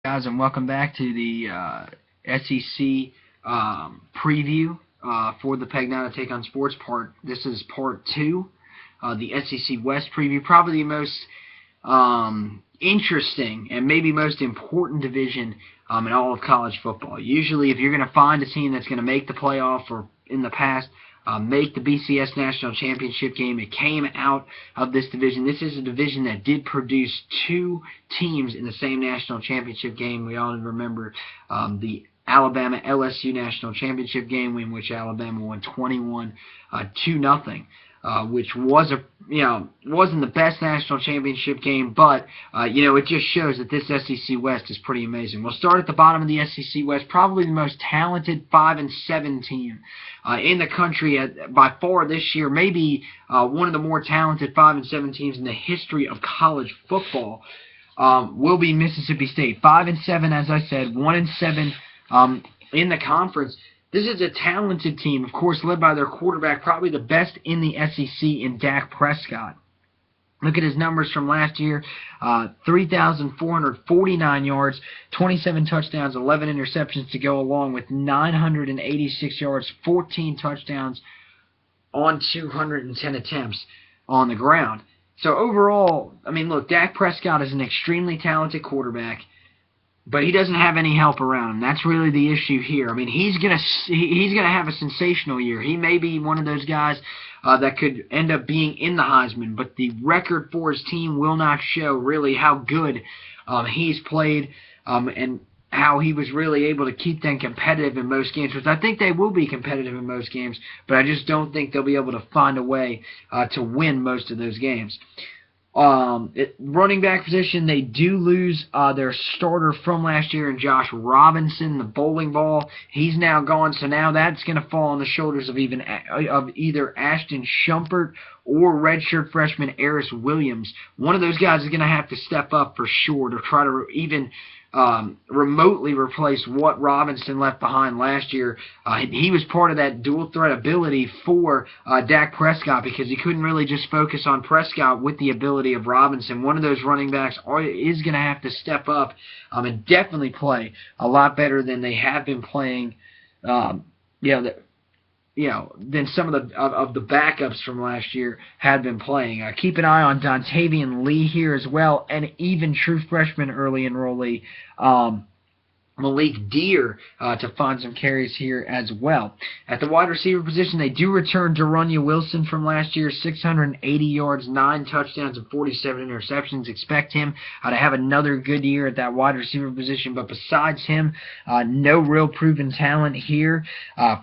Guys, and welcome back to the SEC preview for the Pagnotta Take on Sports part. This is part 2, the SEC West preview, probably the most interesting and maybe most important division in all of college football. Usually, if you're going to find a team that's going to make the playoff or in the past make the BCS National Championship game, it came out of this division. This is a division that did produce 2 teams in the same National Championship game. We all remember the Alabama LSU National Championship game in which Alabama won 21-0. Which was wasn't the best national championship game, but it just shows that this SEC West is pretty amazing. We'll start at the bottom of the SEC West, probably the most talented 5-7 team in the country by far this year. Maybe one of the more talented 5-7 teams in the history of college football will be Mississippi State. 5-7, as I said, 1-7 in the conference. This is a talented team, of course, led by their quarterback, probably the best in the SEC in Dak Prescott. Look at his numbers from last year, 3,449 yards, 27 touchdowns, 11 interceptions to go along with 986 yards, 14 touchdowns on 210 attempts on the ground. So overall, look, Dak Prescott is an extremely talented quarterback, but he doesn't have any help around him. That's really the issue here. He's gonna have a sensational year. He may be one of those guys that could end up being in the Heisman, but the record for his team will not show really how good he's played and how he was really able to keep them competitive in most games, which I think they will be competitive in most games, but I just don't think they'll be able to find a way to win most of those games. Running back position, they do lose their starter from last year in Josh Robinson, the bowling ball. He's now gone, so now that's going to fall on the shoulders of either Ashton Shumpert or redshirt freshman Eris Williams. One of those guys is going to have to step up for sure to try to even remotely replace what Robinson left behind last year. He was part of that dual threat ability for Dak Prescott because he couldn't really just focus on Prescott with the ability of Robinson. One of those running backs is going to have to step up and definitely play a lot better than they have been playing. Than some of the backups from last year had been playing. Keep an eye on Dontavian Lee here as well, and even true freshman early enrollee Malik Deer to find some carries here as well. At the wide receiver position, they do return Darunya Wilson from last year, 680 yards, 9 touchdowns, and 47 interceptions. Expect him to have another good year at that wide receiver position, but besides him, no real proven talent here.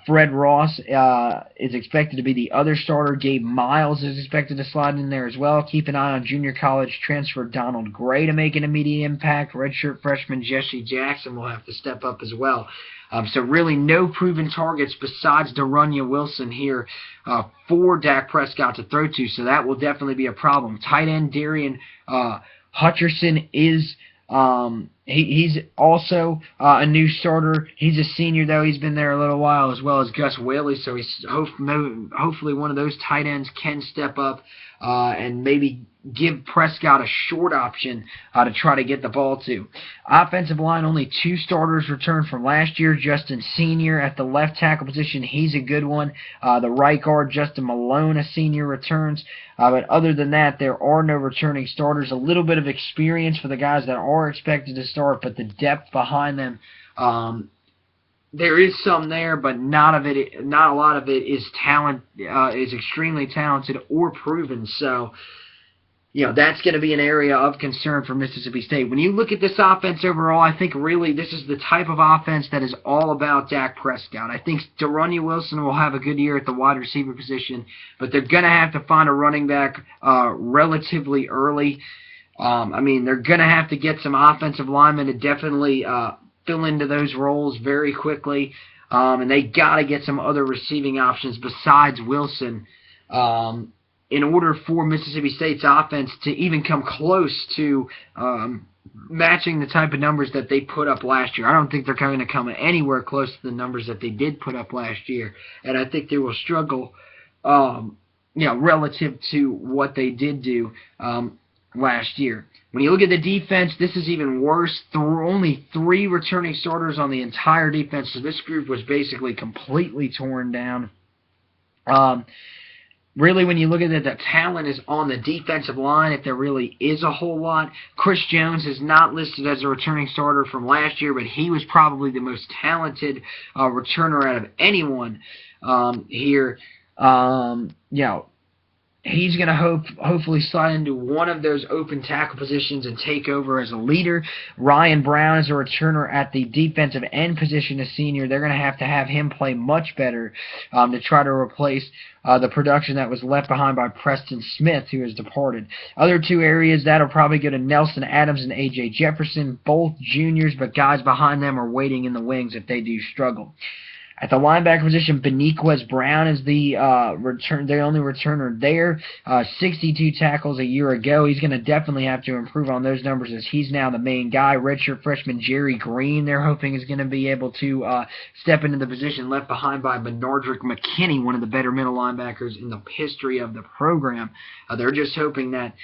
Fred Ross is expected to be the other starter. Gabe Miles is expected to slide in there as well. Keep an eye on junior college transfer Donald Gray to make an immediate impact. Redshirt freshman Jesse Jackson will have to step up as well. So really no proven targets besides Darunya Wilson here for Dak Prescott to throw to, so that will definitely be a problem. Tight end Darian Hutcherson is he's also a new starter. He's a senior, though. He's been there a little while, as well as Gus Whaley, so he's hopefully one of those tight ends can step up and maybe give Prescott a short option to try to get the ball to. Offensive line, only 2 starters returned from last year. Justin Senior at the left tackle position, he's a good one. The right guard, Justin Malone, a senior, returns. But other than that, there are no returning starters. A little bit of experience for the guys that are expected to start, but the depth behind them, there is some there, but not a lot of it is talent, is extremely talented or proven. So, that's going to be an area of concern for Mississippi State. When you look at this offense overall, I think really this is the type of offense that is all about Dak Prescott. I think Darunya Wilson will have a good year at the wide receiver position, but they're going to have to find a running back relatively early. They're going to have to get some offensive linemen to definitely fill into those roles very quickly, and they got to get some other receiving options besides Wilson in order for Mississippi State's offense to even come close to matching the type of numbers that they put up last year. I don't think they're going to come anywhere close to the numbers that they did put up last year, and I think they will struggle relative to what they did do last year. When you look at the defense, this is even worse. Only 3 returning starters on the entire defense, so this group was basically completely torn down. Really, when you look at it, the talent is on the defensive line, if there really is a whole lot. Chris Jones is not listed as a returning starter from last year, but he was probably the most talented returner out of anyone here. He's going to hopefully slide into one of those open tackle positions and take over as a leader. Ryan Brown is a returner at the defensive end position, a senior. They're going to have him play much better to try to replace the production that was left behind by Preston Smith, who has departed. Other 2 areas, that'll probably go to Nelson Adams and A.J. Jefferson, both juniors, but guys behind them are waiting in the wings if they do struggle. At the linebacker position, Beniquez Brown is the only returner there. 62 tackles a year ago. He's going to definitely have to improve on those numbers as he's now the main guy. Redshirt freshman Jerry Green, they're hoping, is going to be able to step into the position left behind by Benardrick McKinney, one of the better middle linebackers in the history of the program. They're just hoping that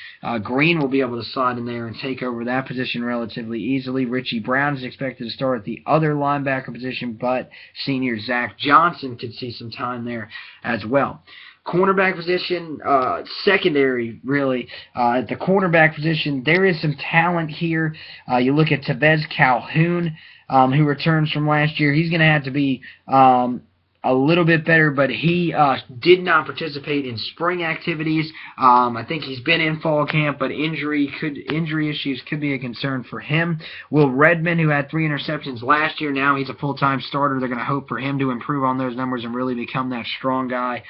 Green will be able to slide in there and take over that position relatively easily. Richie Brown is expected to start at the other linebacker position, but senior Zach Johnson could see some time there as well. Cornerback position, secondary, really. At the cornerback position, there is some talent here. You look at Tevez Calhoun, who returns from last year. He's going to have to be a little bit better, but he did not participate in spring activities. I think he's been in fall camp, but injury issues could be a concern for him. Will Redmond, who had 3 interceptions last year, now he's a full-time starter. They're going to hope for him to improve on those numbers and really become that strong guy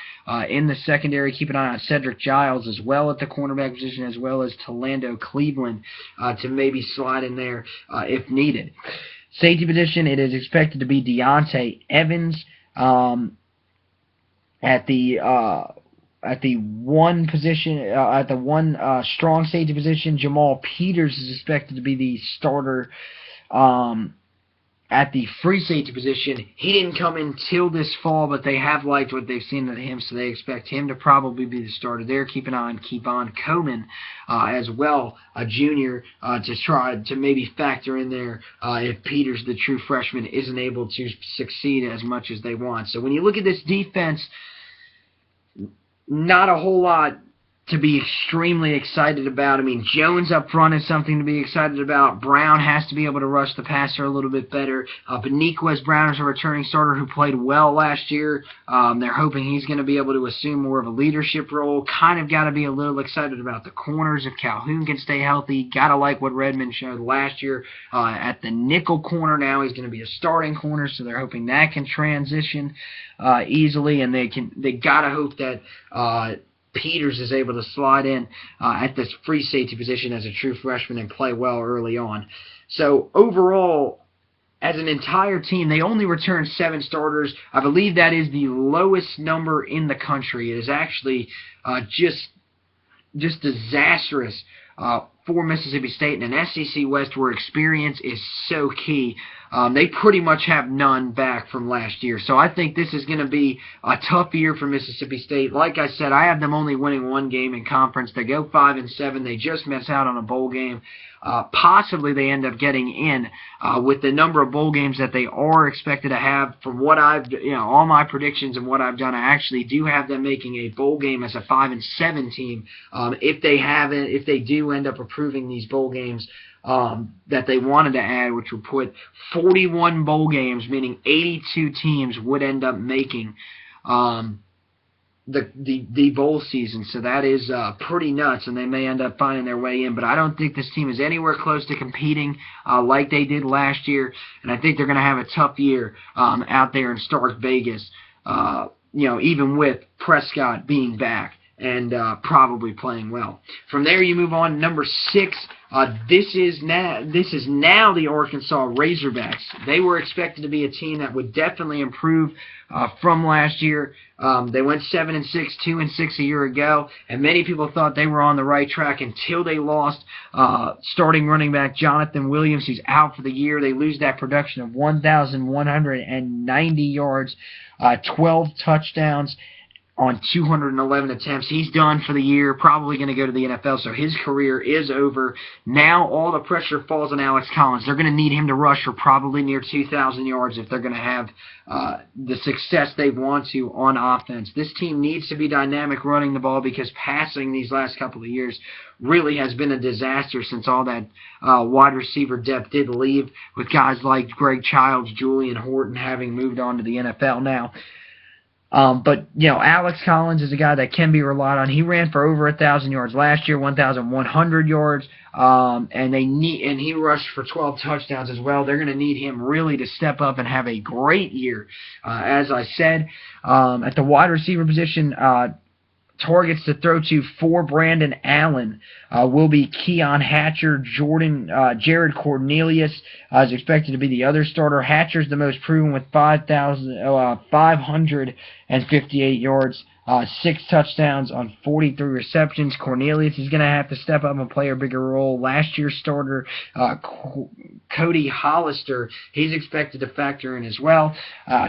in the secondary. Keep an eye on Cedric Giles as well at the cornerback position, as well as Talando Cleveland to maybe slide in there if needed. Safety position, it is expected to be Deontay Evans. At the one strong safety position, Jamal Peters is expected to be the starter. At the free safety position, he didn't come in till this fall, but they have liked what they've seen of him, so they expect him to probably be the starter there. Keep an eye on Keevon Coleman as well, a junior, to try to maybe factor in there if Peters, the true freshman, isn't able to succeed as much as they want. So when you look at this defense, not a whole lot to be extremely excited about. I mean, Jones up front is something to be excited about. Brown has to be able to rush the passer a little bit better. Beniquez Brown is a returning starter who played well last year. They're hoping he's going to be able to assume more of a leadership role. Kind of got to be a little excited about the corners if Calhoun can stay healthy. Got to like what Redmond showed last year at the nickel corner. Now he's going to be a starting corner, so they're hoping that can transition easily, and they got to hope that Peters is able to slide in at this free safety position as a true freshman and play well early on. So overall, as an entire team, they only returned 7 starters. I believe that is the lowest number in the country. It is actually just disastrous for Mississippi State and an SEC West where experience is so key. They pretty much have none back from last year. So I think this is going to be a tough year for Mississippi State. Like I said, I have them only winning 1 game in conference. They go 5-7. They just miss out on a bowl game. Possibly they end up getting in with the number of bowl games that they are expected to have. From what I've, all my predictions and what I've done, I actually do have them making a bowl game as a 5-7 team. If they do end up approving these bowl games that they wanted to add, which would put 41 bowl games, meaning 82 teams would end up making the bowl season. So that is pretty nuts, and they may end up finding their way in. But I don't think this team is anywhere close to competing like they did last year, and I think they're going to have a tough year out there in Stark Vegas, even with Prescott being back and probably playing well. From there, you move on to number 6. This is now the Arkansas Razorbacks. They were expected to be a team that would definitely improve from last year. They went 7-6, 2-6 a year ago, and many people thought they were on the right track until they lost starting running back Jonathan Williams. He's out for the year. They lose that production of 1,190 yards, 12 touchdowns, on 211 attempts. He's done for the year, probably going to go to the NFL, so his career is over. Now all the pressure falls on Alex Collins. They're going to need him to rush for probably near 2,000 yards if they're going to have the success they want to on offense. This team needs to be dynamic running the ball because passing these last couple of years really has been a disaster since all that wide receiver depth did leave, with guys like Greg Childs, Julian Horton having moved on to the NFL now. But, Alex Collins is a guy that can be relied on. He ran for over 1,000 yards last year, 1,100 yards, and he rushed for 12 touchdowns as well. They're going to need him really to step up and have a great year. As I said, at the wide receiver position, targets to throw to for Brandon Allen will be Keon Hatcher. Jared Cornelius is expected to be the other starter. Hatcher's the most proven with 558 yards, 6 touchdowns on 43 receptions. Cornelius is going to have to step up and play a bigger role. Last year's starter, Cody Hollister, he's expected to factor in as well.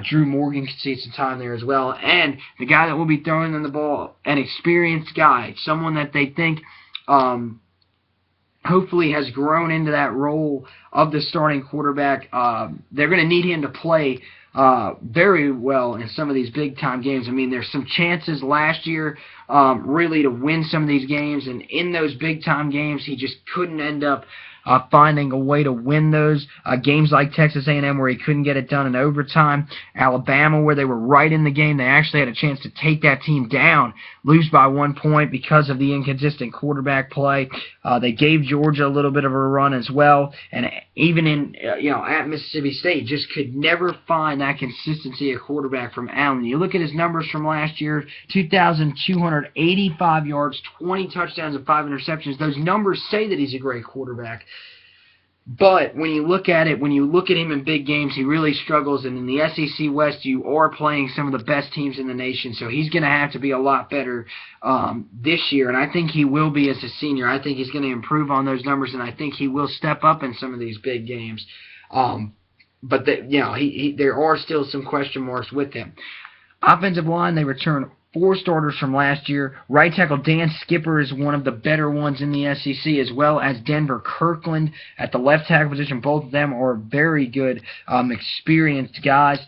Drew Morgan can see some time there as well. And the guy that will be throwing them the ball, an experienced guy, someone that they think hopefully has grown into that role of the starting quarterback. They're going to need him to play very well in some of these big-time games. I mean, there's some chances last year really to win some of these games, and in those big-time games, he just couldn't end up finding a way to win those. Games like Texas A&M where he couldn't get it done in overtime. Alabama where they were right in the game. They actually had a chance to take that team down, lose by 1 point because of the inconsistent quarterback play. They gave Georgia a little bit of a run as well. And even in, at Mississippi State, just could never find that consistency of quarterback from Allen. You look at his numbers from last year, 2,285 yards, 20 touchdowns, and 5 interceptions. Those numbers say that he's a great quarterback. But when you look at it, when you look at him in big games, he really struggles. And in the SEC West, you are playing some of the best teams in the nation. So he's going to have to be a lot better this year. And I think he will be as a senior. I think he's going to improve on those numbers, and I think he will step up in some of these big games. But there are still some question marks with him. Offensive line, they return 4 starters from last year. Right tackle Dan Skipper is one of the better ones in the SEC, as well as Denver Kirkland at the left tackle position. Both of them are very good, experienced guys.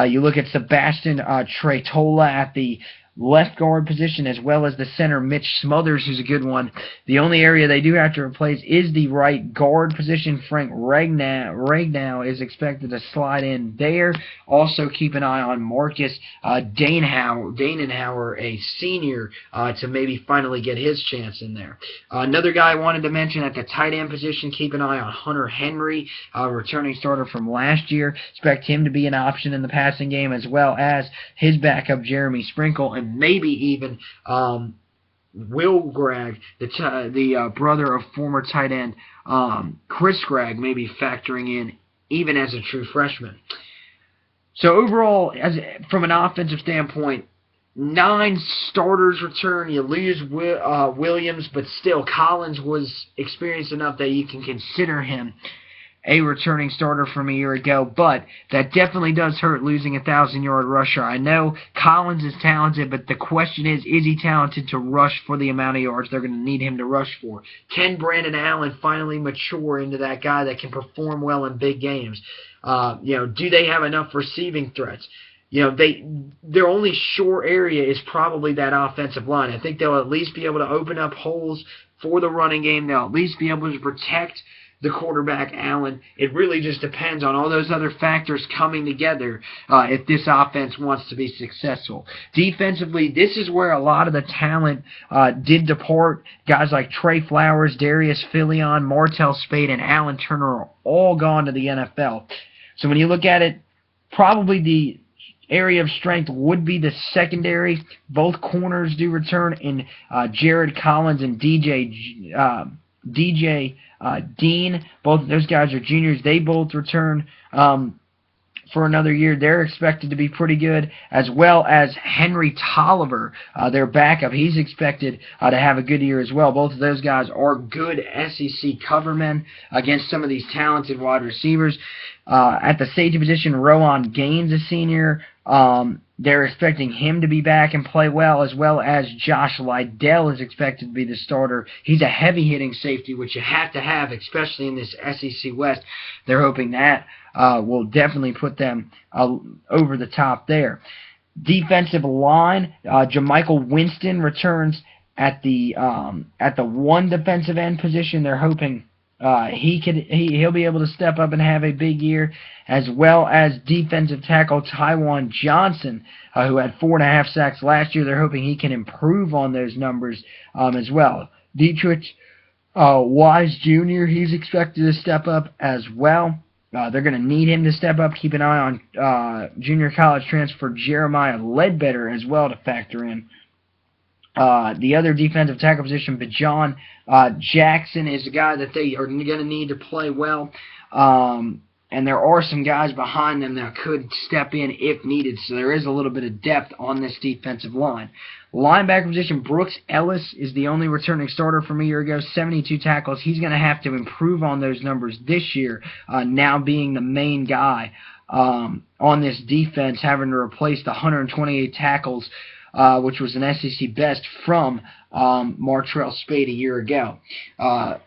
You look at Sebastian Tretola at the left guard position, as well as the center Mitch Smothers, who's a good one. The only area they do have to replace is the right guard position. Frank Ragnow is expected to slide in there. Also keep an eye on Marcus Danenhauer, a senior, to maybe finally get his chance in there. Another guy I wanted to mention at the tight end position, keep an eye on Hunter Henry, returning starter from last year. Expect him to be an option in the passing game, as well as his backup Jeremy Sprinkle, and maybe even Will Gregg, the brother of former tight end Chris Gregg, maybe factoring in even as a true freshman. So overall, from an offensive standpoint, 9 starters return. You lose Williams, but still Collins was experienced enough that you can consider him a returning starter from a year ago, but that definitely does hurt, losing a 1,000-yard rusher. I know Collins is talented, but the question is he talented to rush for the amount of yards they're going to need him to rush for? Can Brandon Allen finally mature into that guy that can perform well in big games? Do they have enough receiving threats? Their only sure area is probably that offensive line. I think they'll at least be able to open up holes for the running game. They'll at least be able to protect the quarterback, Allen. It really just depends on all those other factors coming together if this offense wants to be successful. Defensively, this is where a lot of the talent did depart. Guys like Trey Flowers, Darius Filion, Martell Spade, and Alan Turner are all gone to the NFL. So when you look at it, probably the area of strength would be the secondary. Both corners do return in Jared Collins and DJ Dean. Both of those guys are juniors. They both return for another year. They're expected to be pretty good, as well as Henry Tolliver, their backup. He's expected to have a good year as well. Both of those guys are good SEC covermen against some of these talented wide receivers. At the safety position, Rowan Gaines, a senior. They're expecting him to be back and play well as Josh Lydell is expected to be the starter. He's a heavy-hitting safety, which you have to have, especially in this SEC West. They're hoping that will definitely put them over the top there. Defensive line, Jamichael Winston returns at the one defensive end position. They're hoping he'll be able to step up and have a big year, as well as defensive tackle Tywan Johnson, who had 4.5 sacks last year. They're hoping he can improve on those numbers as well. Dietrich Wise Jr., he's expected to step up as well. They're going to need him to step up. Keep an eye on junior college transfer Jeremiah Ledbetter as well to factor in. The other defensive tackle position, Bajon Jackson, is a guy that they are going to need to play well. And there are some guys behind them that could step in if needed. So there is a little bit of depth on this defensive line. Linebacker position, Brooks Ellis is the only returning starter from a year ago, 72 tackles. He's going to have to improve on those numbers this year, now being the main guy on this defense, having to replace the 128 tackles, which was an SEC best from Martrell Spade a year ago.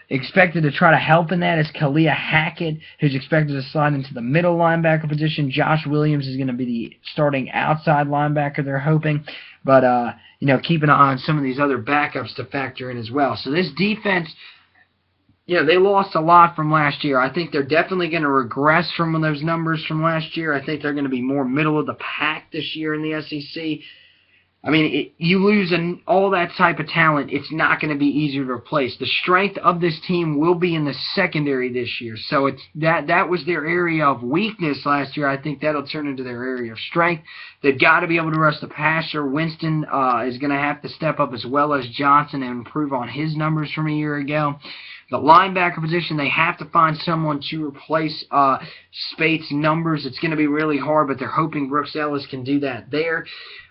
Expected to try to help in that is Kalia Hackett, who's expected to slide into the middle linebacker position. Josh Williams is going to be the starting outside linebacker, they're hoping. But, keep an eye on some of these other backups to factor in as well. So this defense, they lost a lot from last year. I think they're definitely going to regress from those numbers from last year. I think they're going to be more middle of the pack this year in the SEC. I mean, you lose all that type of talent, it's not going to be easier to replace. The strength of this team will be in the secondary this year. So it's that was their area of weakness last year. I think that'll turn into their area of strength. They've got to be able to rush the passer. Winston is going to have to step up as well as Johnson and improve on his numbers from a year ago. The linebacker position, they have to find someone to replace Spate's numbers. It's going to be really hard, but they're hoping Brooks Ellis can do that there.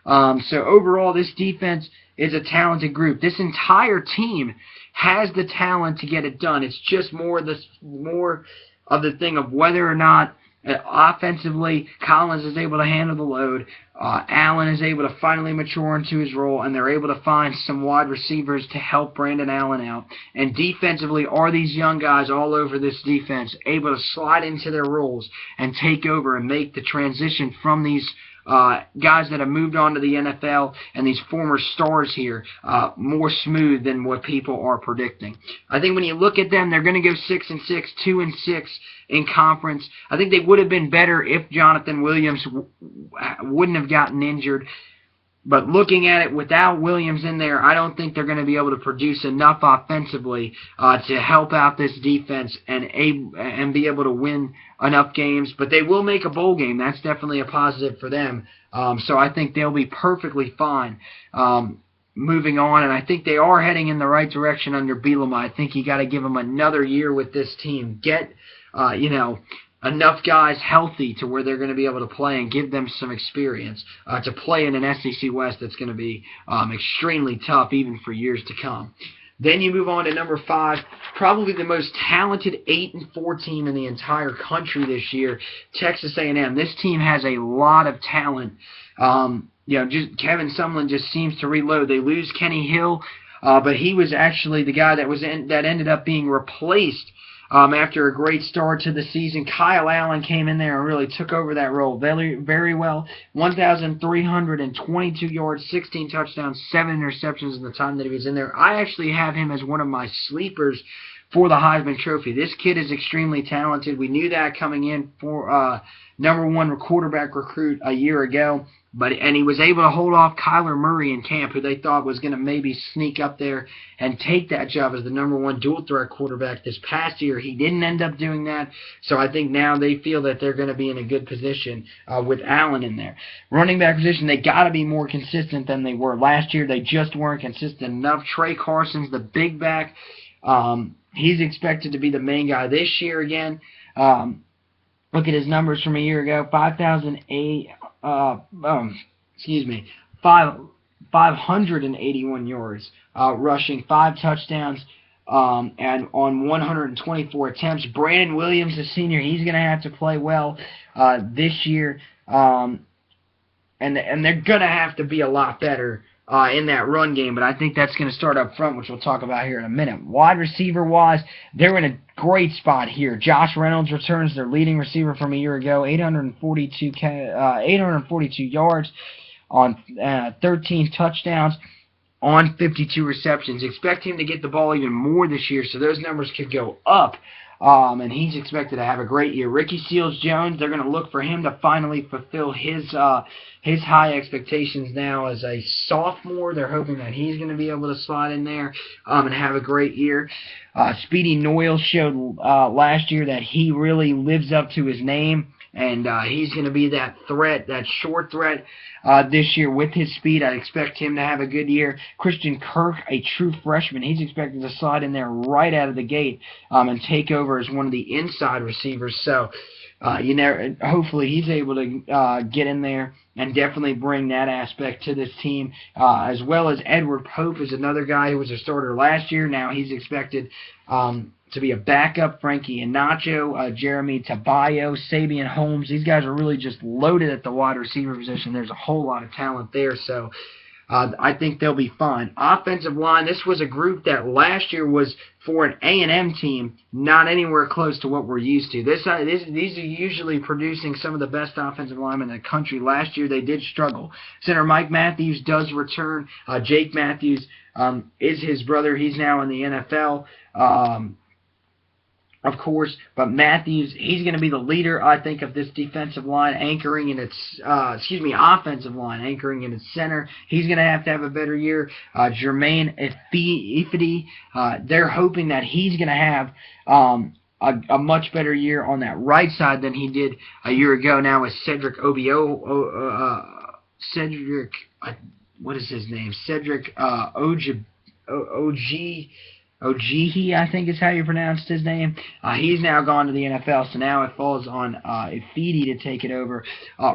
So overall, this defense is a talented group. This entire team has the talent to get it done. It's just more of the thing of whether or not offensively Collins is able to handle the load, Allen is able to finally mature into his role, and they're able to find some wide receivers to help Brandon Allen out. And defensively, are these young guys all over this defense able to slide into their roles and take over and make the transition from these guys that have moved on to the NFL and these former stars here more smooth than what people are predicting. I think when you look at them, they're going to go 6-6, 2-6 in conference. I think they would have been better if Jonathan Williams wouldn't have gotten injured. But looking at it without Williams in there, I don't think they're going to be able to produce enough offensively to help out this defense and be able to win enough games. But they will make a bowl game. That's definitely a positive for them. So I think they'll be perfectly fine moving on. And I think they are heading in the right direction under Bielema. I think you got to give them another year with this team. Get, enough guys healthy to where they're going to be able to play and give them some experience to play in an SEC West that's going to be extremely tough even for years to come. Then you move on to number 5, probably the most talented 8-4 team in the entire country this year, Texas A&M. This team has a lot of talent. Just Kevin Sumlin just seems to reload. They lose Kenny Hill, but he was actually the guy that ended up being replaced after a great start to the season. Kyle Allen came in there and really took over that role very, very well. 1,322 yards, 16 touchdowns, 7 interceptions in the time that he was in there. I actually have him as one of my sleepers for the Heisman Trophy. This kid is extremely talented. We knew that coming in for number 1 quarterback recruit a year ago. And he was able to hold off Kyler Murray in camp, who they thought was going to maybe sneak up there and take that job as the number 1 dual-threat quarterback this past year. He didn't end up doing that, so I think now they feel that they're going to be in a good position with Allen in there. Running back position, they got to be more consistent than they were last year. They just weren't consistent enough. Trey Carson's the big back. He's expected to be the main guy this year again. Look at his numbers from a year ago: 581 yards rushing, 5 touchdowns, and on 124 attempts. Brandon Williams, the senior, he's going to have to play well this year. and they're going to have to be a lot better in that run game, but I think that's going to start up front, which we'll talk about here in a minute. Wide receiver-wise, they're in a great spot here. Josh Reynolds returns, their leading receiver from a year ago, 842 yards on 13 touchdowns on 52 receptions. Expect him to get the ball even more this year, so those numbers could go up. And he's expected to have a great year. Ricky Seals-Jones, they're going to look for him to finally fulfill his high expectations now as a sophomore. They're hoping that he's going to be able to slide in there and have a great year. Speedy Noyle showed last year that he really lives up to his name, and he's going to be that threat, that short threat this year with his speed. I expect him to have a good year. Christian Kirk, a true freshman, he's expected to slide in there right out of the gate and take over as one of the inside receivers. So, hopefully he's able to get in there and definitely bring that aspect to this team, as well as Edward Pope is another guy who was a starter last year. Now he's expected to be a backup. Frankie Inacho, Jeremy Tabayo, Sabian Holmes. These guys are really just loaded at the wide receiver position. There's a whole lot of talent there, so I think they'll be fine. Offensive line, this was a group that last year was for an A&M team, not anywhere close to what we're used to. These are usually producing some of the best offensive linemen in the country. Last year they did struggle. Center Mike Matthews does return. Jake Matthews is his brother. He's now in the NFL. Of course, but Matthews, he's going to be the leader, I think, of this defensive line, anchoring in its, offensive line, anchoring in its center. He's going to have a better year. Jermaine Ifedi, they're hoping that he's going to have a much better year on that right side than he did a year ago. Now with Cedric what is his name? Cedric Ojihi, I think is how you pronounced his name. He's now gone to the NFL, so now it falls on Ifedi to take it over.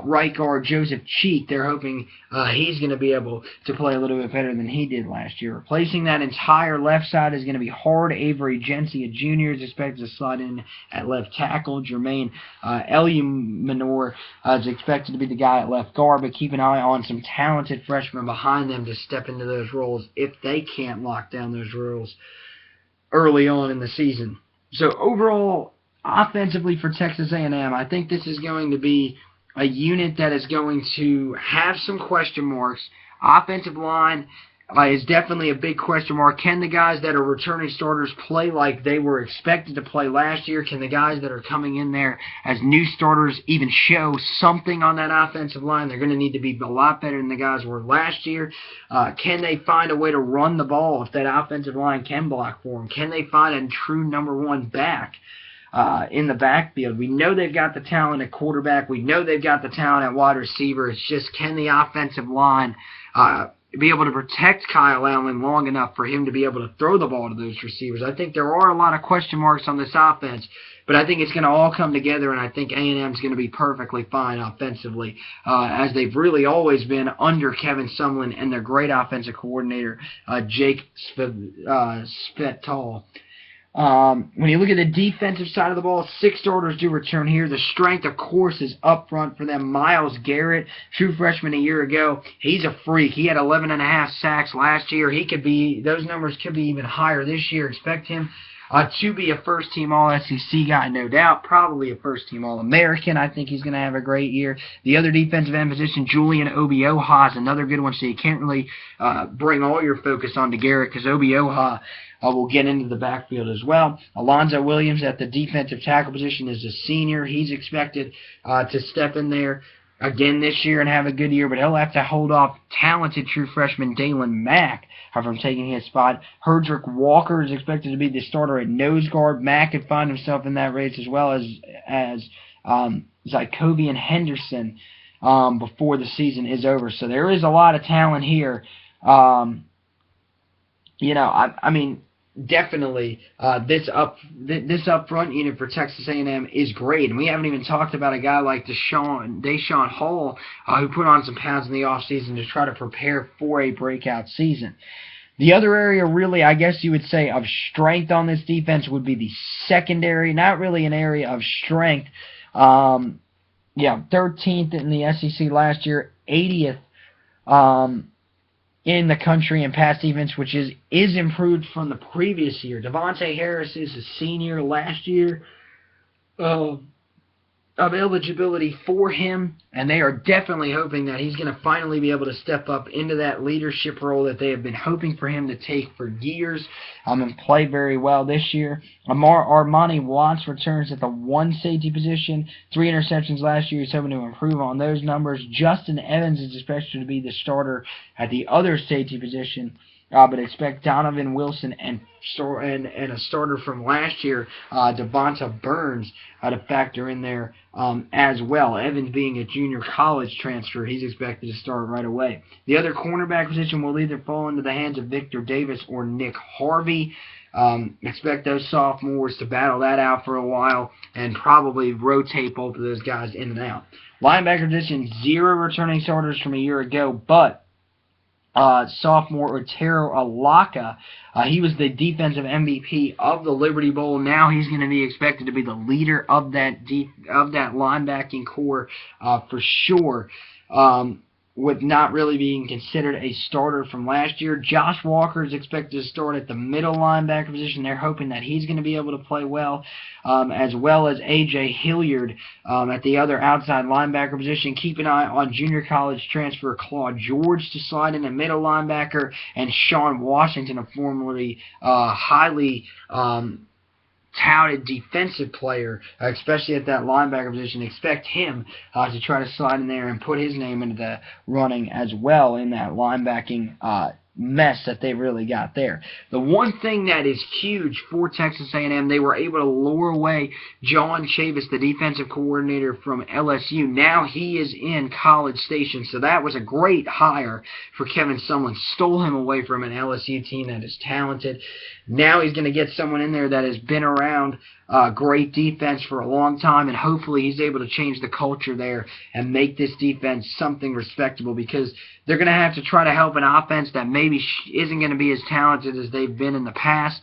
Right guard Joseph Cheek, they're hoping he's going to be able to play a little bit better than he did last year. Replacing that entire left side is going to be Hard Avery Gencia Jr. is expected to slide in at left tackle. Jermaine Elumanor is expected to be the guy at left guard, but keep an eye on some talented freshmen behind them to step into those roles if they can't lock down those roles early on in the season. So overall, offensively for Texas A&M, I think this is going to be a unit that is going to have some question marks. Offensive line is definitely a big question mark. Can the guys that are returning starters play like they were expected to play last year? Can the guys that are coming in there as new starters even show something on that offensive line? They're going to need to be a lot better than the guys were last year. Can they find a way to run the ball if that offensive line can block for them? Can they find a true number one back in the backfield? We know they've got the talent at quarterback. We know they've got the talent at wide receiver. It's just, can the offensive line be able to protect Kyle Allen long enough for him to be able to throw the ball to those receivers? I think there are a lot of question marks on this offense, but I think it's going to all come together, and I think A&M is going to be perfectly fine offensively, as they've really always been under Kevin Sumlin and their great offensive coordinator, Jake Spettal. When you look at the defensive side of the ball, 6 starters do return here. The strength, of course, is up front for them. Myles Garrett, true freshman a year ago, he's a freak. He had 11.5 sacks last year. Those numbers could be even higher this year. Expect him to be a first-team All-SEC guy, no doubt. Probably a first-team All-American. I think he's going to have a great year. The other defensive end position, Julian Obioha, is another good one, so you can't really bring all your focus onto Garrett because Obioha will get into the backfield as well. Alonzo Williams at the defensive tackle position is a senior. He's expected to step in there again this year and have a good year, but he'll have to hold off talented true freshman Dalen Mack from taking his spot. Herdrick Walker is expected to be the starter at nose guard. Mack could find himself in that race, as well as Zykovian Henderson before the season is over. So there is a lot of talent here. I mean, definitely this up front unit for Texas A&M is great, and we haven't even talked about a guy like Deshaun Hall, who put on some pounds in the offseason to try to prepare for a breakout season. The other area, really, I guess you would say, of strength on this defense would be the secondary. Not really an area of strength. 13th in the SEC last year. 80th in the country in pass defense, which is improved from the previous year. Devontae Harris is a senior last year of eligibility for him, and they are definitely hoping that he's going to finally be able to step up into that leadership role that they have been hoping for him to take for years and play very well this year. Armani Watts returns at the 1 safety position, 3 interceptions last year. He's hoping to improve on those numbers. Justin Evans is expected to be the starter at the other safety position. But expect Donovan Wilson and a starter from last year, Devonta Burns, to factor in there as well. Evans being a junior college transfer, he's expected to start right away. The other cornerback position will either fall into the hands of Victor Davis or Nick Harvey. Expect those sophomores to battle that out for a while and probably rotate both of those guys in and out. Linebacker position, 0 returning starters from a year ago, but sophomore Otero Alaka, he was the defensive MVP of the Liberty Bowl. Now he's going to be expected to be the leader of that linebacking core for sure. With not really being considered a starter from last year. Josh Walker is expected to start at the middle linebacker position. They're hoping that he's going to be able to play well as A.J. Hilliard at the other outside linebacker position. Keep an eye on junior college transfer Claude George to slide in a middle linebacker, and Sean Washington, a formerly highly touted defensive player, especially at that linebacker position. Expect him to try to slide in there and put his name into the running as well in that linebacking mess that they really got there. The one thing that is huge for Texas A&M, they were able to lure away John Chavis, the defensive coordinator from LSU. Now he is in College Station, so that was a great hire for Kevin Sumlin. Stole him away from an LSU team that is talented. Now he's going to get someone in there that has been around great defense for a long time, and hopefully he's able to change the culture there and make this defense something respectable, because they're going to have to try to help an offense that maybe isn't going to be as talented as they've been in the past.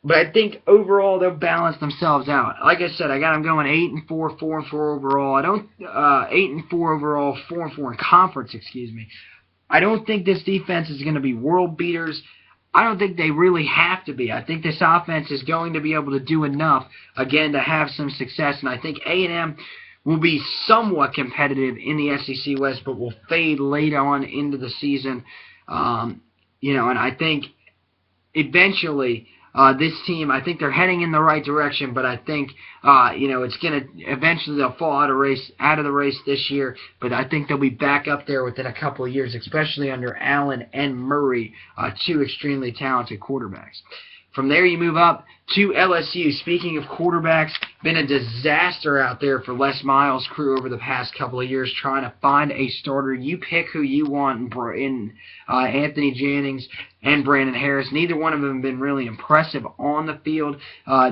But I think overall they'll balance themselves out. Like I said, I got them going 8-4, 4-4 overall. 8-4 overall, 4-4 in conference. Excuse me. I don't think this defense is going to be world beaters. I don't think they really have to be. I think this offense is going to be able to do enough, again, to have some success. And I think A&M will be somewhat competitive in the SEC West, but will fade late on into the season. And I think eventually this team, I think they're heading in the right direction, but I think, it's going to, eventually they'll fall out of the race this year, but I think they'll be back up there within a couple of years, especially under Allen and Murray, 2 extremely talented quarterbacks. From there, you move up to LSU. Speaking of quarterbacks, been a disaster out there for Les Miles' crew over the past couple of years trying to find a starter. You pick who you want in Anthony Jennings and Brandon Harris. Neither one of them have been really impressive on the field.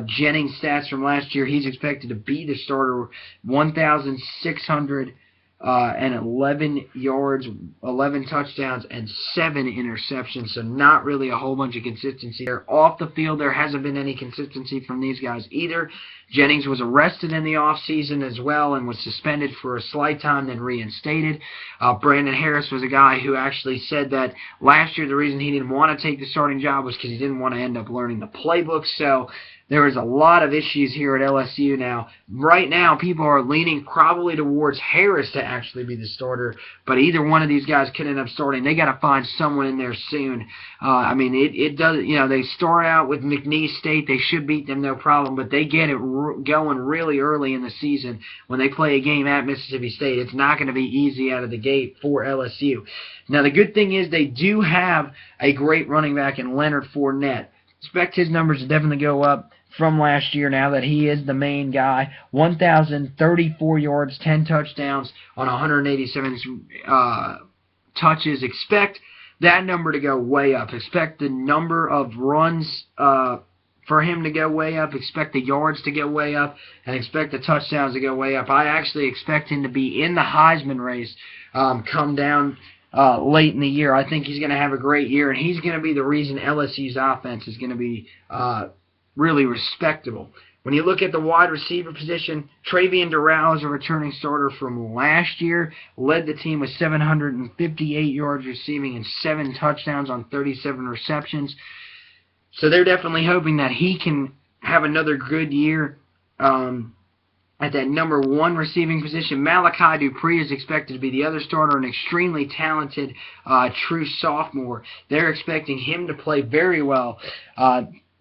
Jennings' stats from last year, he's expected to be the starter, 1,611 yards, 11 touchdowns, and 7 interceptions, so not really a whole bunch of consistency there. Off the field, there hasn't been any consistency from these guys either. Jennings was arrested in the offseason as well and was suspended for a slight time, then reinstated. Brandon Harris was a guy who actually said that last year the reason he didn't want to take the starting job was because he didn't want to end up learning the playbook. So there was a lot of issues here at LSU now. Right now, people are leaning probably towards Harris to actually be the starter, but either one of these guys could end up starting. They got to find someone in there soon. It does. They start out with McNeese State. They should beat them no problem, but they get it going really early in the season when they play a game at Mississippi State. It's not going to be easy out of the gate for LSU. Now, the good thing is they do have a great running back in Leonard Fournette. Expect his numbers to definitely go up from last year now that he is the main guy. 1,034 yards, 10 touchdowns on 187 touches. Expect that number to go way up. Expect the number of runs for him to go way up. Expect the yards to go way up. And expect the touchdowns to go way up. I actually expect him to be in the Heisman race come down late in the year. I think he's going to have a great year, and he's going to be the reason LSU's offense is going to be really respectable. When you look at the wide receiver position, Travian Durrell is a returning starter from last year, led the team with 758 yards receiving and 7 touchdowns on 37 receptions. So they're definitely hoping that he can have another good year at that number 1 receiving position. Malachi Dupree is expected to be the other starter, an extremely talented true sophomore. They're expecting him to play very well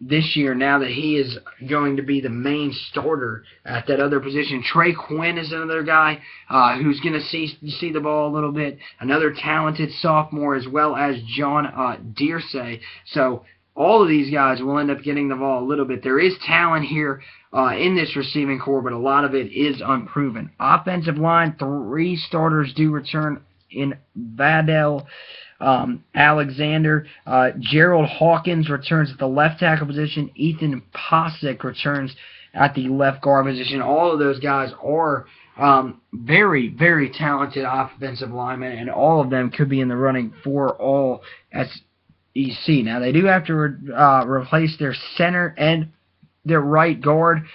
this year, now that he is going to be the main starter at that other position. Trey Quinn is another guy who's going to see the ball a little bit. Another talented sophomore, as well as John Dearsay. So all of these guys will end up getting the ball a little bit. There is talent here in this receiving corps, but a lot of it is unproven. Offensive line, 3 starters do return in Vadell Alexander. Gerald Hawkins returns at the left tackle position. Ethan Posick returns at the left guard position. All of those guys are very, very talented offensive linemen, and all of them could be in the running for all SEC. Now, they do have to replace their center and their right guard,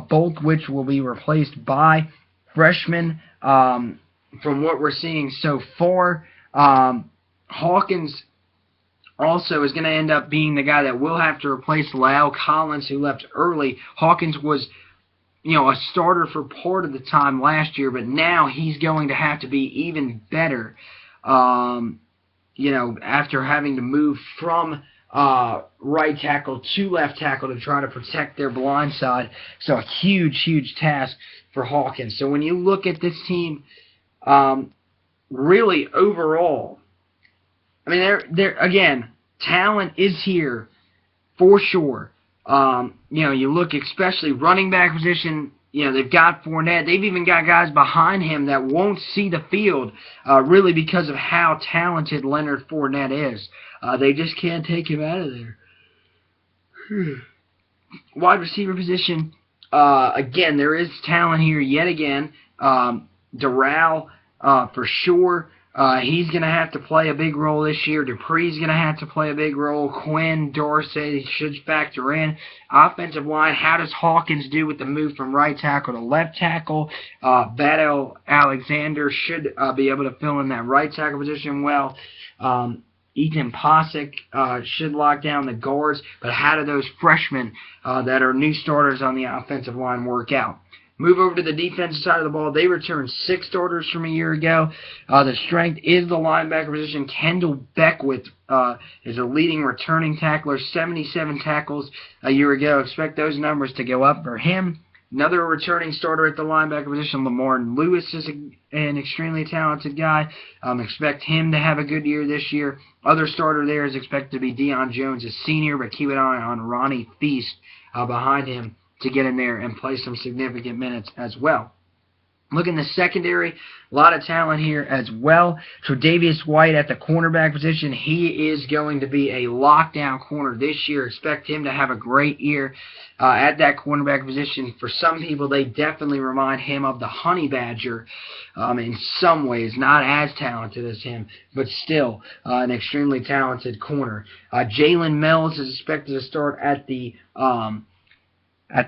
both which will be replaced by freshmen. From what we're seeing so far, Hawkins also is going to end up being the guy that will have to replace Lyle Collins, who left early. Hawkins was, a starter for part of the time last year, but now he's going to have to be even better, after having to move from right tackle to left tackle to try to protect their blind side. So a huge, huge task for Hawkins. So when you look at this team, really overall, I mean, again, talent is here for sure. You look especially running back position, they've got Fournette. They've even got guys behind him that won't see the field really because of how talented Leonard Fournette is. They just can't take him out of there. Wide receiver position, again, there is talent here yet again. Durrell, for sure. He's going to have to play a big role this year. Dupree's going to have to play a big role. Quinn, Dorsey should factor in. Offensive line, how does Hawkins do with the move from right tackle to left tackle? Vadell Alexander should be able to fill in that right tackle position well. Ethan Posick should lock down the guards. But how do those freshmen that are new starters on the offensive line work out? Move over to the defensive side of the ball. They returned 6 starters from a year ago. The strength is the linebacker position. Kendall Beckwith is a leading returning tackler, 77 tackles a year ago. Expect those numbers to go up for him. Another returning starter at the linebacker position, Lamar Lewis, is an extremely talented guy. Expect him to have a good year this year. Other starter there is expected to be Deion Jones, a senior, but keep an eye on Ronnie Feast behind him to get in there and play some significant minutes as well. Look in the secondary, a lot of talent here as well. Tre'Davious White at the cornerback position, he is going to be a lockdown corner this year. Expect him to have a great year at that cornerback position. For some people, they definitely remind him of the Honey Badger in some ways. Not as talented as him, but still an extremely talented corner. Jalen Mills is expected to start at the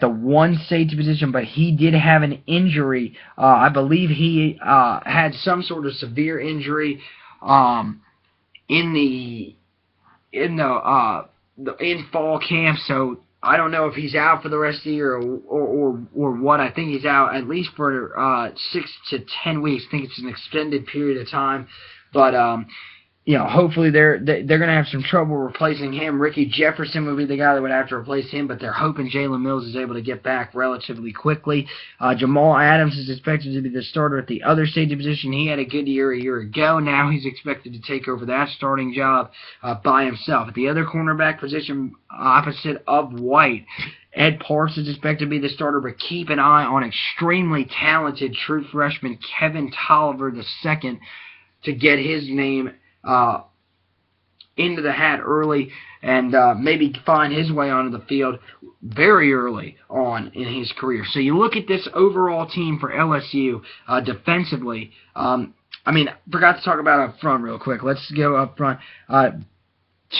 1 safety position, but he did have an injury. I believe he had some sort of severe injury in fall camp. So I don't know if he's out for the rest of the year or what. I think he's out at least for 6 to 10 weeks. I think it's an extended period of time, but hopefully they're going to have some trouble replacing him. Ricky Jefferson would be the guy that would have to replace him, but they're hoping Jalen Mills is able to get back relatively quickly. Jamal Adams is expected to be the starter at the other safety position. He had a good year a year ago. Now he's expected to take over that starting job by himself. At the other cornerback position, opposite of White, Ed Parks is expected to be the starter, but keep an eye on extremely talented true freshman Kevin Tolliver II to get his name into the hat early and maybe find his way onto the field very early on in his career. So you look at this overall team for LSU defensively. Forgot to talk about up front real quick. Let's go up front.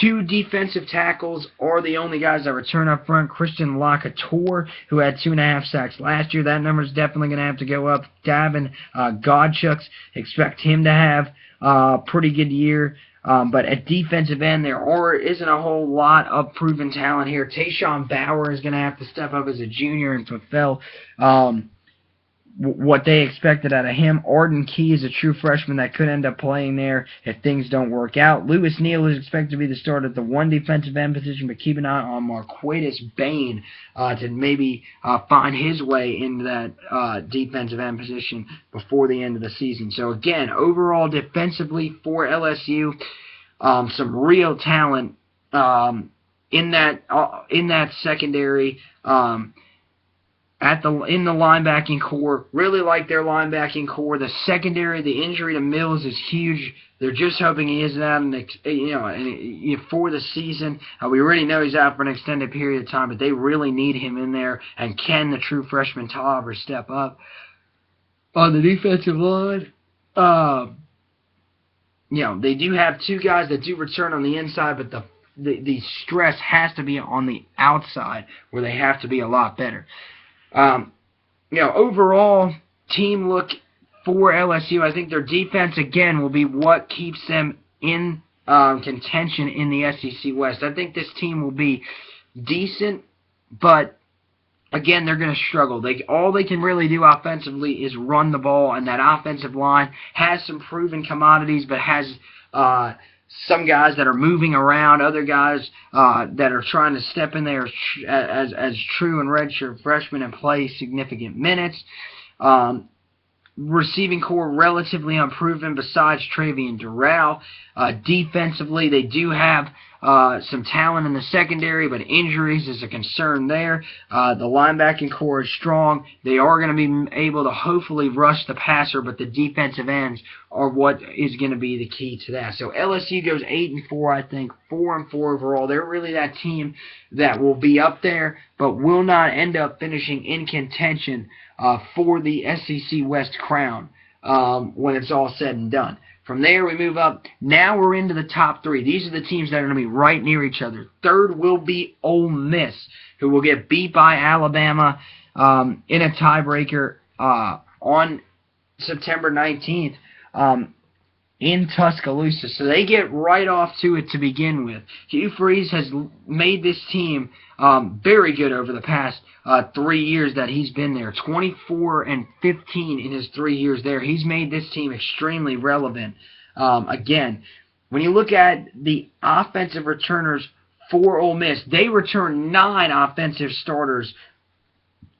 Two defensive tackles are the only guys that return up front. Christian Locatore, who had 2.5 sacks last year. That number is definitely going to have to go up. Davin Godchuk's, expect him to have a pretty good year. But at defensive end, there isn't a whole lot of proven talent here. Tayshawn Bauer is going to have to step up as a junior and fulfill what they expected out of him. Arden Key is a true freshman that could end up playing there if things don't work out. Lewis Neal is expected to be the starter at the one defensive end position, but keep an eye on Marquatus Bain to maybe find his way into that defensive end position before the end of the season. So again, overall defensively for LSU, some real talent in that secondary. In the linebacking core, really like their linebacking core. The secondary, the injury to Mills is huge. They're just hoping he isn't out, for the season. We already know he's out for an extended period of time, but they really need him in there. And can the true freshman Tolliver step up on the defensive line? They do have two guys that do return on the inside, but the stress has to be on the outside, where they have to be a lot better. Overall team look for LSU, I think their defense, again, will be what keeps them in contention in the SEC West. I think this team will be decent, but, again, they're going to struggle. All they can really do offensively is run the ball, and that offensive line has some proven commodities, but has some guys that are moving around, other guys that are trying to step in there as true and redshirt freshmen and play significant minutes. Receiving core relatively unproven besides Travian Durrell. Defensively, they do have some talent in the secondary, but injuries is a concern there. The linebacking core is strong. They are going to be able to hopefully rush the passer, but the defensive ends are what is going to be the key to that. So LSU goes 8-4, I think, 4-4 overall. They're really that team that will be up there, but will not end up finishing in contention for the SEC West crown when it's all said and done. From there, we move up. Now we're into the top three. These are the teams that are going to be right near each other. Third will be Ole Miss, who will get beat by Alabama in a tiebreaker on September 19th in Tuscaloosa. So they get right off to it to begin with. Hugh Freeze has made this team very good over the past 3 years that he's been there. 24-15 in his 3 years there. He's made this team extremely relevant. Again, when you look at the offensive returners for Ole Miss, they return 9 offensive starters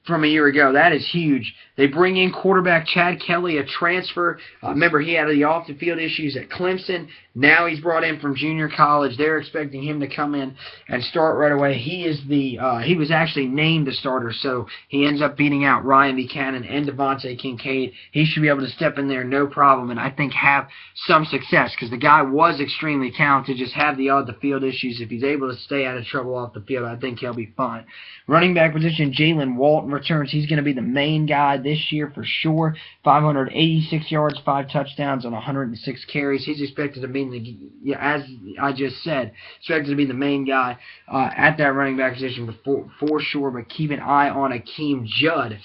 from a year ago. That is huge. They bring in quarterback Chad Kelly, a transfer. Remember, he had the off-the-field issues at Clemson. Now he's brought in from junior college. They're expecting him to come in and start right away. He was actually named the starter, so he ends up beating out Ryan Buchanan and Devontae Kincaid. He should be able to step in there no problem and I think have some success, because the guy was extremely talented, just have the off-the-field issues. If he's able to stay out of trouble off the field, I think he'll be fine. Running back position, Jalen Walton returns. He's going to be the main guy this year for sure. 586 yards, 5 touchdowns on 106 carries. He's expected to be, as I just said, expected to be the main guy at that running back position for sure. But keep an eye on Akeem Judd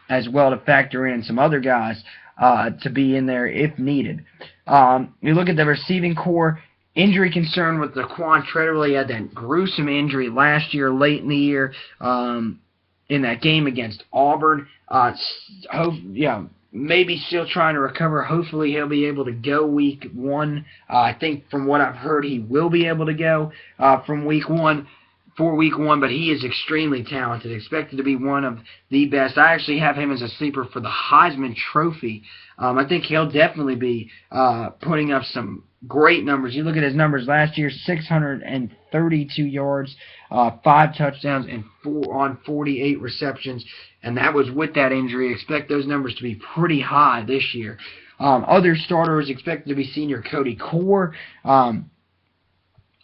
as well to factor in some other guys to be in there if needed. You look at the receiving core. Injury concern with Daquan Treadwell. He had that gruesome injury last year, late in the year, in that game against Auburn. Maybe still trying to recover. Hopefully he'll be able to go week 1. I think from what I've heard, he will be able to go for week 1, but he is extremely talented, expected to be one of the best. I actually have him as a sleeper for the Heisman Trophy. I think he'll definitely be putting up some great numbers. You look at his numbers last year: 632 yards, 5 touchdowns, and 48 receptions, and that was with that injury. Expect those numbers to be pretty high this year. Other starters expected to be senior Cody Core.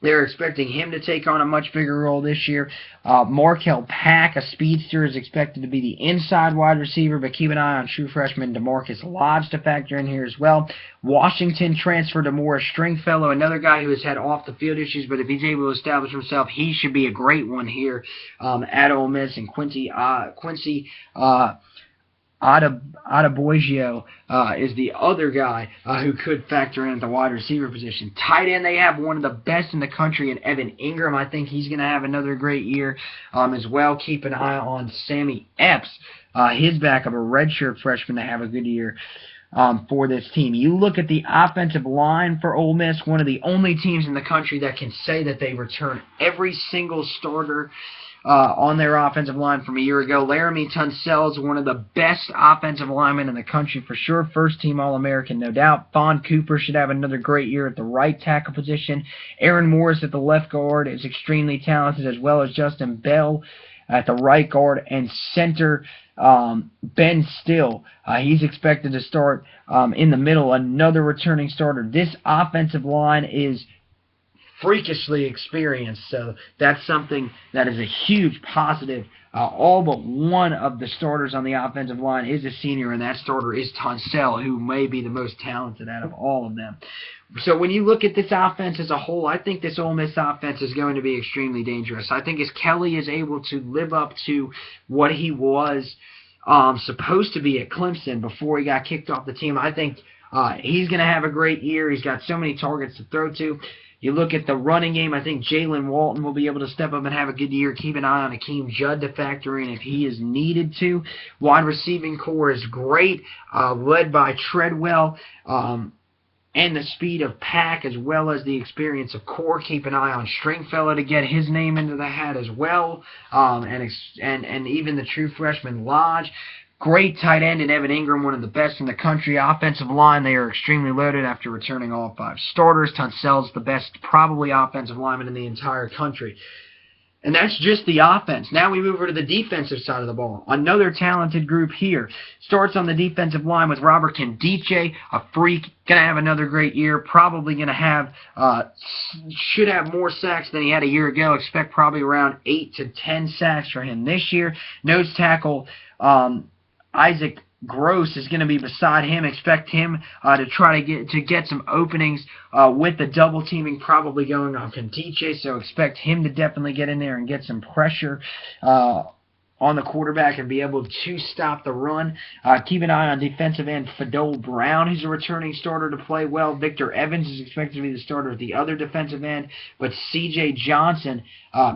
They're expecting him to take on a much bigger role this year. Markel Pack, a speedster, is expected to be the inside wide receiver, but keep an eye on true freshman DeMarcus Lodge to factor in here as well. Washington transferred to Morris Stringfellow, another guy who has had off-the-field issues, but if he's able to establish himself, he should be a great one here at Ole Miss. And Quincy Adebayo is the other guy who could factor in at the wide receiver position. Tight end, they have one of the best in the country in Evan Ingram. I think he's going to have another great year as well. Keep an eye on Sammy Epps, his backup, a redshirt freshman, to have a good year for this team. You look at the offensive line for Ole Miss, one of the only teams in the country that can say that they return every single starter on their offensive line from a year ago. Laramie Tunsil is one of the best offensive linemen in the country for sure. First-team All-American, no doubt. Vaughn Cooper should have another great year at the right tackle position. Aaron Morris at the left guard is extremely talented, as well as Justin Bell at the right guard and center. Ben Still, he's expected to start in the middle, another returning starter. This offensive line is freakishly experienced, so that's something that is a huge positive. All but one of the starters on the offensive line is a senior, and that starter is Tunsil, who may be the most talented out of all of them. So when you look at this offense as a whole, I think this Ole Miss offense is going to be extremely dangerous. I think as Kelly is able to live up to what he was supposed to be at Clemson before he got kicked off the team, I think he's going to have a great year. He's got so many targets to throw to. You look at the running game, I think Jalen Walton will be able to step up and have a good year. Keep an eye on Akeem Judd to factor in if he is needed to. Wide receiving core is great, led by Treadwell, and the speed of Pack, as well as the experience of Core. Keep an eye on Stringfellow to get his name into the hat as well, and even the true freshman Lodge. Great tight end in Evan Ingram, one of the best in the country. Offensive line, they are extremely loaded after returning all 5 starters. Tunsil's the best, probably, offensive lineman in the entire country. And that's just the offense. Now we move over to the defensive side of the ball. Another talented group here. Starts on the defensive line with Robert Kendiche, a freak, going to have another great year. Probably going to have, should have more sacks than he had a year ago. Expect probably around 8 to 10 sacks for him this year. Nose tackle, Isaac Gross is going to be beside him. Expect him to try to get some openings with the double teaming probably going on Kendiche, so expect him to definitely get in there and get some pressure on the quarterback and be able to stop the run. Keep an eye on defensive end Fadol Brown, who's a returning starter, to play well. Victor Evans is expected to be the starter at the other defensive end, but C.J. Johnson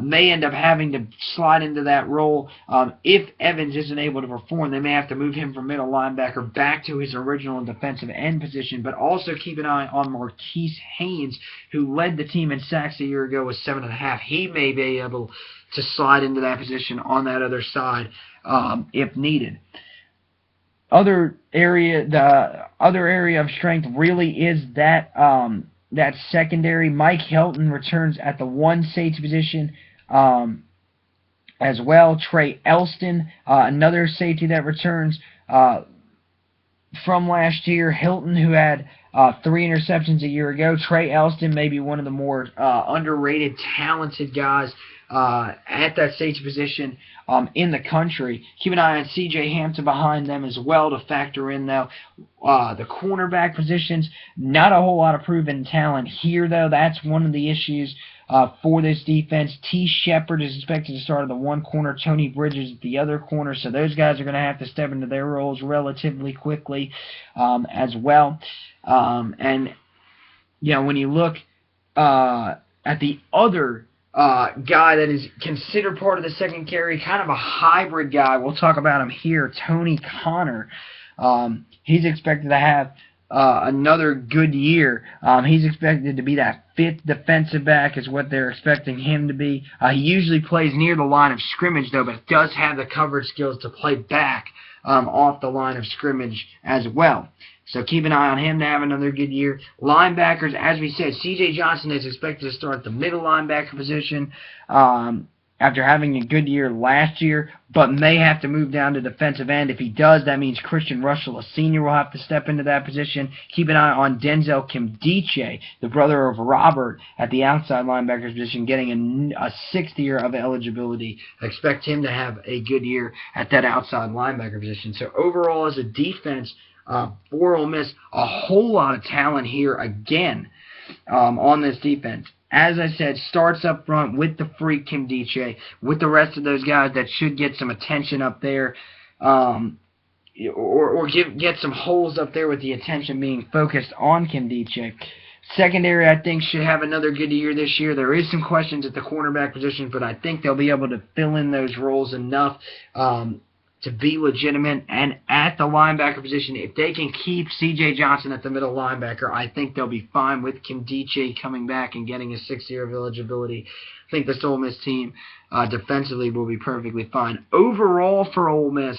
may end up having to slide into that role. If Evans isn't able to perform, they may have to move him from middle linebacker back to his original defensive end position, but also keep an eye on Marquise Haynes, who led the team in sacks a year ago with 7.5. He may be able to slide into that position on that other side if needed. The other area of strength really is that that secondary. Mike Helton returns at the 1 safety position as well. Trey Elston, another safety that returns from last year. Hilton, who had 3 interceptions a year ago. Trey Elston may be one of the more underrated, talented guys at that safety position in the country. Keep an eye on C.J. Hampton behind them as well to factor in, though. The cornerback positions, not a whole lot of proven talent here, though. That's one of the issues for this defense. T. Shepard is expected to start at the 1 corner. Tony Bridges at the other corner. So those guys are going to have to step into their roles relatively quickly as well. And, you know, when you look at the other guy that is considered part of the secondary, kind of a hybrid guy, we'll talk about him here, Tony Connor. He's expected to have another good year. He's expected to be that 5th defensive back is what they're expecting him to be. He usually plays near the line of scrimmage, though, but does have the coverage skills to play back off the line of scrimmage as well. So keep an eye on him to have another good year. Linebackers, as we said, C.J. Johnson is expected to start at the middle linebacker position. after having a good year last year, but may have to move down to defensive end. If he does, that means Christian Russell, a senior, will have to step into that position. Keep an eye on Denzel Kimdiche, the brother of Robert, at the outside linebacker position, getting a sixth year of eligibility. I expect him to have a good year at that outside linebacker position. So overall, as a defense, for Ole Miss, a whole lot of talent here again on this defense. As I said, starts up front with the freak Kimdiche, with the rest of those guys that should get some attention up there, or get some holes up there with the attention being focused on Kimdiche. Secondary, I think, should have another good year this year. There is some questions at the cornerback position, but I think they'll be able to fill in those roles enough to be legitimate. And at the linebacker position, if they can keep C.J. Johnson at the middle linebacker, I think they'll be fine with Kimdiche coming back and getting a 6th year of eligibility. I think this Ole Miss team defensively will be perfectly fine. Overall for Ole Miss,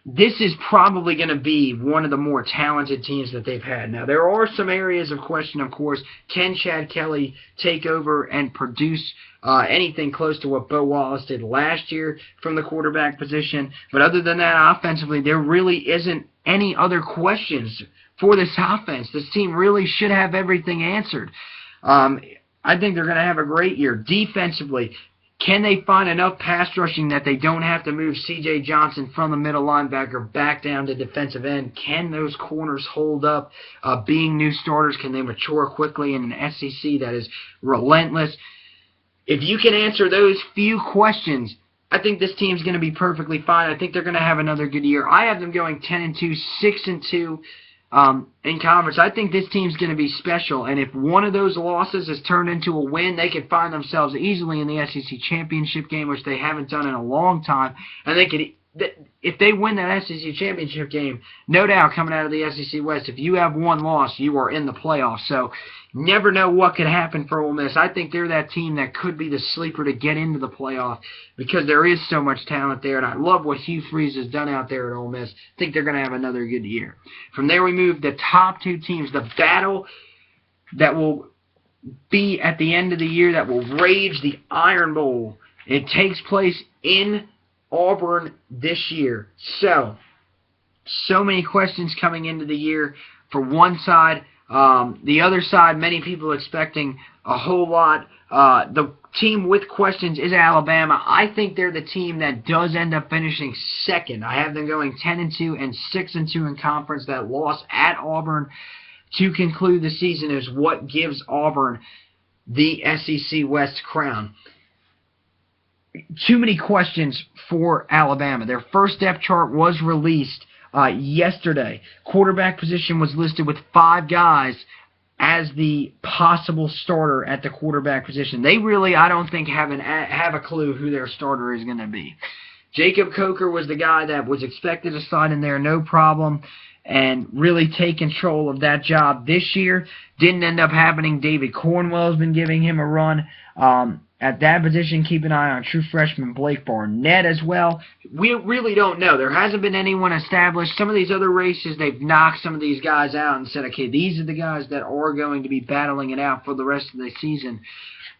this is probably going to be one of the more talented teams that they've had. Now, there are some areas of question, of course. Can Chad Kelly take over and produce anything close to what Bo Wallace did last year from the quarterback position? But other than that, offensively, there really isn't any other questions for this offense. This team really should have everything answered. I think they're going to have a great year. Defensively, can they find enough pass rushing that they don't have to move C.J. Johnson from the middle linebacker back down to defensive end? Can those corners hold up being new starters? Can they mature quickly in an SEC that is relentless? If you can answer those few questions, I think this team's going to be perfectly fine. I think they're going to have another good year. I have them going 10-2, 6-2 in conference. I think this team's going to be special, and if one of those losses is turned into a win, they could find themselves easily in the SEC championship game, which they haven't done in a long time. And they could, if they win that SEC championship game, no doubt coming out of the SEC West, if you have one loss, you are in the playoffs. So never know what could happen for Ole Miss. I think they're that team that could be the sleeper to get into the playoff because there is so much talent there, and I love what Hugh Freeze has done out there at Ole Miss. I think they're going to have another good year. From there, we move the top two teams, the battle that will be at the end of the year, that will rage the Iron Bowl. It takes place in Auburn this year. So many questions coming into the year for one side. The other side, many people expecting a whole lot. The team with questions is Alabama. I think they're the team that does end up finishing second. I have them going 10-2 and 6-2 in conference. That loss at Auburn to conclude the season is what gives Auburn the SEC West crown. Too many questions for Alabama. Their first depth chart was released yesterday. Quarterback position was listed with 5 guys as the possible starter at the quarterback position. They really, I don't think, have a clue who their starter is going to be. Jacob Coker was the guy that was expected to slide in there, no problem, and really take control of that job this year. Didn't end up happening. David Cornwell has been giving him a run. At that position, keep an eye on true freshman Blake Barnett as well. We really don't know. There hasn't been anyone established. Some of these other races, they've knocked some of these guys out and said, okay, these are the guys that are going to be battling it out for the rest of the season,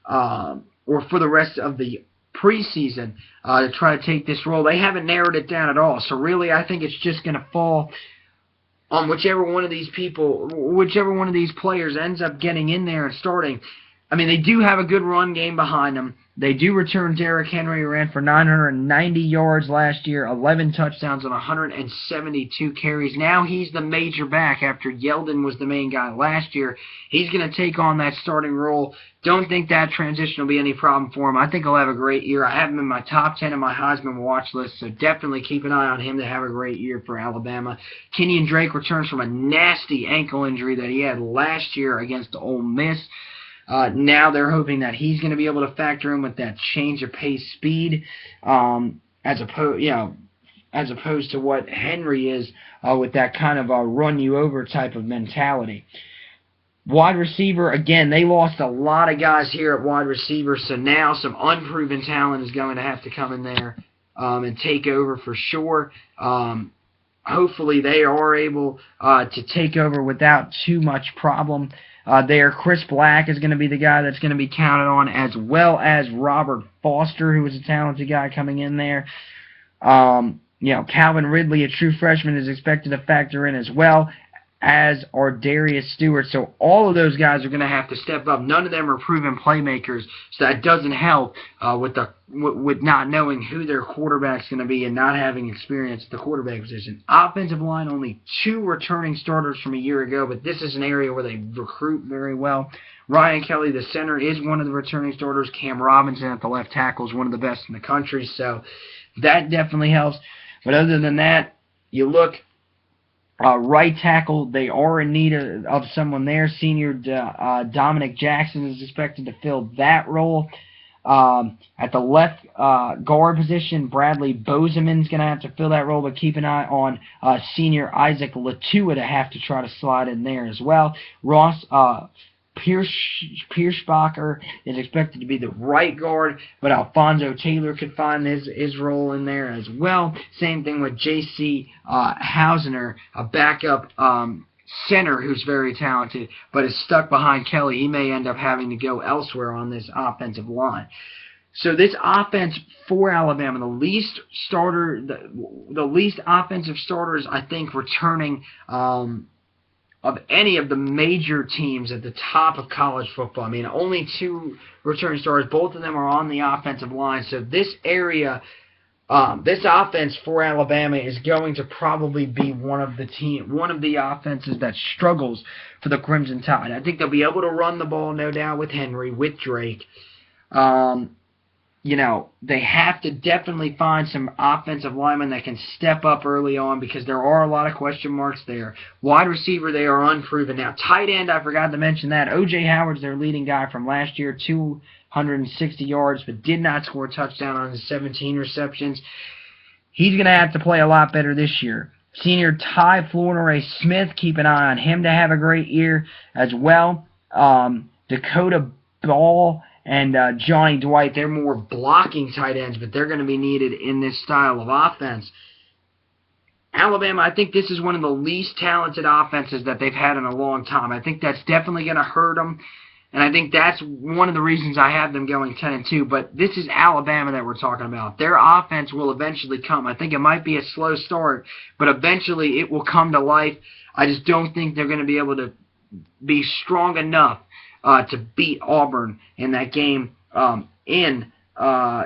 or for the rest of the preseason to try to take this role. They haven't narrowed it down at all. So really, I think it's just going to fall on whichever one of these players ends up getting in there and starting. I mean, they do have a good run game behind them. They do return Derrick Henry, who ran for 990 yards last year, 11 touchdowns on 172 carries. Now he's the major back after Yeldon was the main guy last year. He's going to take on that starting role. Don't think that transition will be any problem for him. I think he'll have a great year. I have him in my top 10 of my Heisman watch list, so definitely keep an eye on him to have a great year for Alabama. Kenyon Drake returns from a nasty ankle injury that he had last year against Ole Miss. Now they're hoping that he's going to be able to factor in with that change of pace speed, as opposed to what Henry is with that kind of run you over type of mentality. Wide receiver, again, they lost a lot of guys here at wide receiver, so now some unproven talent is going to have to come in there and take over for sure. hopefully they are able to take over without too much problem there. Chris Black is going to be the guy that's going to be counted on, as well as Robert Foster, who is a talented guy coming in there. Calvin Ridley, a true freshman, is expected to factor in as well, as are Darius Stewart. So all of those guys are going to have to step up. None of them are proven playmakers, so that doesn't help with not knowing who their quarterback's going to be and not having experience at the quarterback position. Offensive line, only 2 returning starters from a year ago, but this is an area where they recruit very well. Ryan Kelly, the center, is one of the returning starters. Cam Robinson at the left tackle is one of the best in the country, so that definitely helps. But other than that, you look, right tackle, they are in need of someone there. Senior Dominic Jackson is expected to fill that role. At the left guard position, Bradley Bozeman's going to have to fill that role, but keep an eye on senior Isaac Latua to have to try to slide in there as well. Ross Pierschbacher is expected to be the right guard, but Alfonso Taylor could find his role in there as well. Same thing with J.C. Hausner, a backup center who's very talented, but is stuck behind Kelly. He may end up having to go elsewhere on this offensive line. So this offense for Alabama, the least offensive starters, I think, returning of any of the major teams at the top of college football. I mean, only 2 returning starters. Both of them are on the offensive line. So this area, this offense for Alabama is going to probably be one of the offenses that struggles for the Crimson Tide. I think they'll be able to run the ball, no doubt, with Henry, with Drake. They have to definitely find some offensive linemen that can step up early on, because there are a lot of question marks there. Wide receiver, they are unproven. Now, tight end, I forgot to mention that. O.J. Howard's their leading guy from last year, 260 yards, but did not score a touchdown on his 17 receptions. He's going to have to play a lot better this year. Senior Ty Flournoy-Smith, keep an eye on him to have a great year as well. Dakota Ball and Johnny Dwight, they're more blocking tight ends, but they're going to be needed in this style of offense. Alabama, I think this is one of the least talented offenses that they've had in a long time. I think that's definitely going to hurt them, and I think that's one of the reasons I have them going 10-2. But this is Alabama that we're talking about. Their offense will eventually come. I think it might be a slow start, but eventually it will come to life. I just don't think they're going to be able to be strong enough to beat Auburn in that game in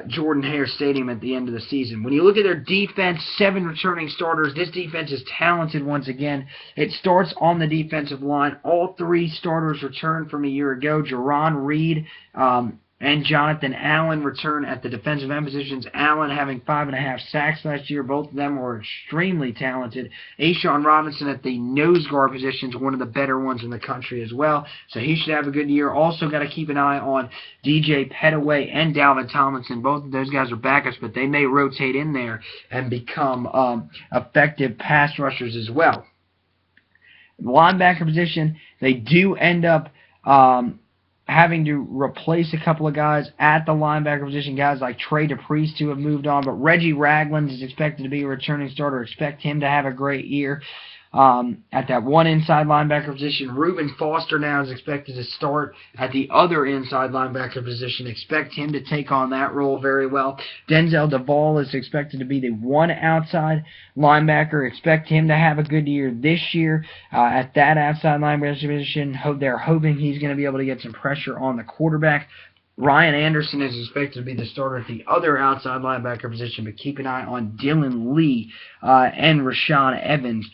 Jordan-Hare Stadium at the end of the season. When you look at their defense, 7 returning starters. This defense is talented once again. It starts on the defensive line. All 3 starters returned from a year ago. Jerron Reed and Jonathan Allen return at the defensive end positions. Allen having 5.5 sacks last year. Both of them were extremely talented. Ashawn Robinson at the nose guard position is one of the better ones in the country as well, so he should have a good year. Also got to keep an eye on DJ Pettaway and Dalvin Tomlinson. Both of those guys are backups, but they may rotate in there and become effective pass rushers as well. The linebacker position, they do end up having to replace a couple of guys at the linebacker position, guys like Trey DePriest who have moved on, but Reggie Ragland is expected to be a returning starter. Expect him to have a great year. At that one inside linebacker position, Reuben Foster now is expected to start at the other inside linebacker position. Expect him to take on that role very well. Denzel Duvall is expected to be the one outside linebacker. Expect him to have a good year this year at that outside linebacker position. They're hoping he's going to be able to get some pressure on the quarterback. Ryan Anderson is expected to be the starter at the other outside linebacker position, but keep an eye on Dylan Lee and Rashawn Evans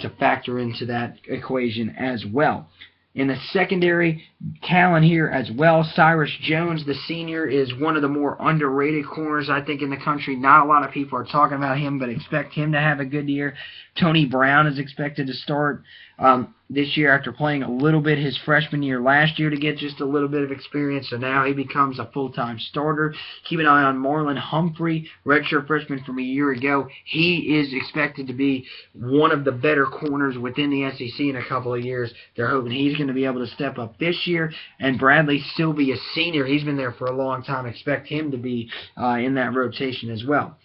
to factor into that equation as well. In the secondary, talent here as well. Cyrus Jones, the senior, is one of the more underrated corners, I think, in the country. Not a lot of people are talking about him, but expect him to have a good year. Tony Brown is expected to start this year after playing a little bit his freshman year last year to get just a little bit of experience, so now he becomes a full-time starter. Keep an eye on Marlon Humphrey, redshirt freshman from a year ago. He is expected to be one of the better corners within the SEC in a couple of years. They're hoping he's going to be able to step up this year. And Bradley Sylvie, a senior, he's been there for a long time. Expect him to be in that rotation as well.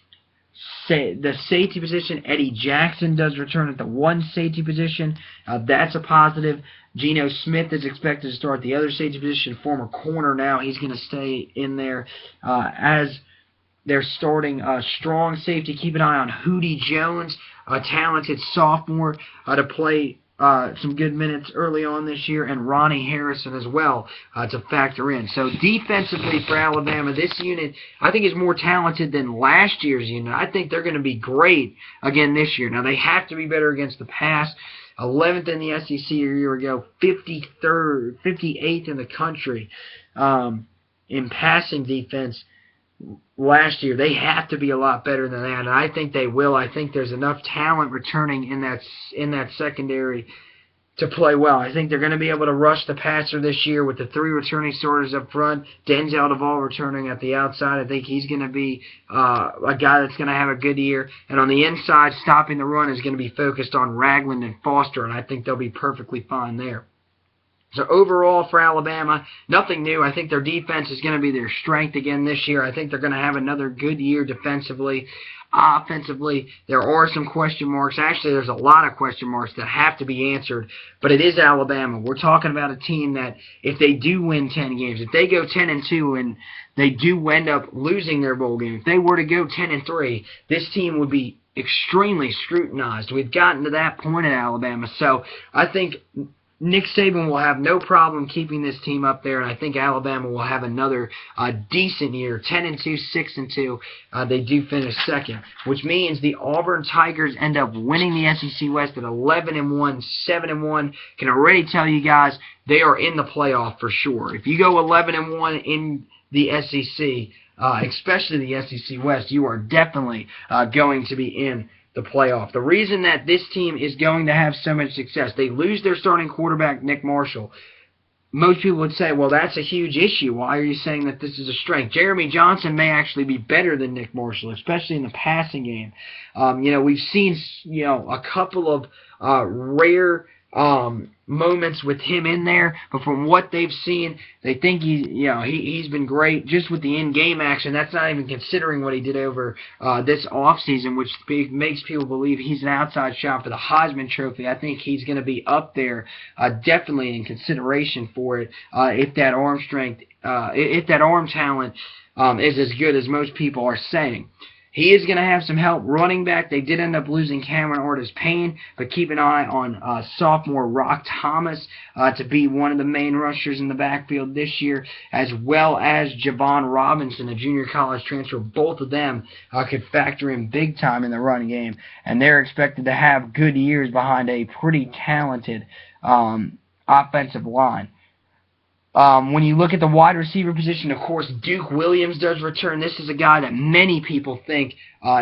The safety position, Eddie Jackson does return at the 1 safety position. That's a positive. Geno Smith is expected to start the other safety position, former corner now. He's going to stay in there as they're starting strong safety. Keep an eye on Hootie Jones, a talented sophomore to play some good minutes early on this year, and Ronnie Harrison as well to factor in. So defensively for Alabama, this unit I think is more talented than last year's unit. I think they're going to be great again this year. Now they have to be better against the pass. 11th in the SEC a year ago, 53rd, 58th in the country in passing defense last year. They have to be a lot better than that, and I think they will. I think there's enough talent returning in that secondary to play well. I think they're going to be able to rush the passer this year with the 3 returning starters up front. Denzel Duvall returning at the outside. I think he's going to be a guy that's going to have a good year. And on the inside, stopping the run is going to be focused on Ragland and Foster, and I think they'll be perfectly fine there. So overall for Alabama, nothing new. I think their defense is going to be their strength again this year. I think they're going to have another good year defensively. Offensively, there are some question marks. Actually, there's a lot of question marks that have to be answered, but it is Alabama. We're talking about a team that if they do win 10 games, if they go 10-2 and they do end up losing their bowl game, if they were to go 10-3, this team would be extremely scrutinized. We've gotten to that point in Alabama, so I think Nick Saban will have no problem keeping this team up there, and I think Alabama will have another decent year, 10-2, 6-2. They do finish second, which means the Auburn Tigers end up winning the SEC West at 11-1, 7-1. Can already tell you guys they are in the playoff for sure. If you go 11-1 in the SEC, especially the SEC West, you are definitely going to be in the playoff. The reason that this team is going to have so much success, they lose their starting quarterback, Nick Marshall. Most people would say, well, that's a huge issue. Why are you saying that this is a strength? Jeremy Johnson may actually be better than Nick Marshall, especially in the passing game. We've seen, a couple of rare moments with him in there, but from what they've seen, they think he's been great just with the in-game action. That's not even considering what he did over this offseason, which makes people believe he's an outside shot for the Heisman Trophy. I think he's going to be up there, definitely in consideration for it, if that arm strength, if that arm talent is as good as most people are saying. He is going to have some help running back. They did end up losing Cameron Ortiz-Payne, but keep an eye on sophomore Rock Thomas to be one of the main rushers in the backfield this year, as well as Javon Robinson, a junior college transfer. Both of them could factor in big time in the run game, and they're expected to have good years behind a pretty talented offensive line. When you look at the wide receiver position, of course, Duke Williams does return. This is a guy that many people think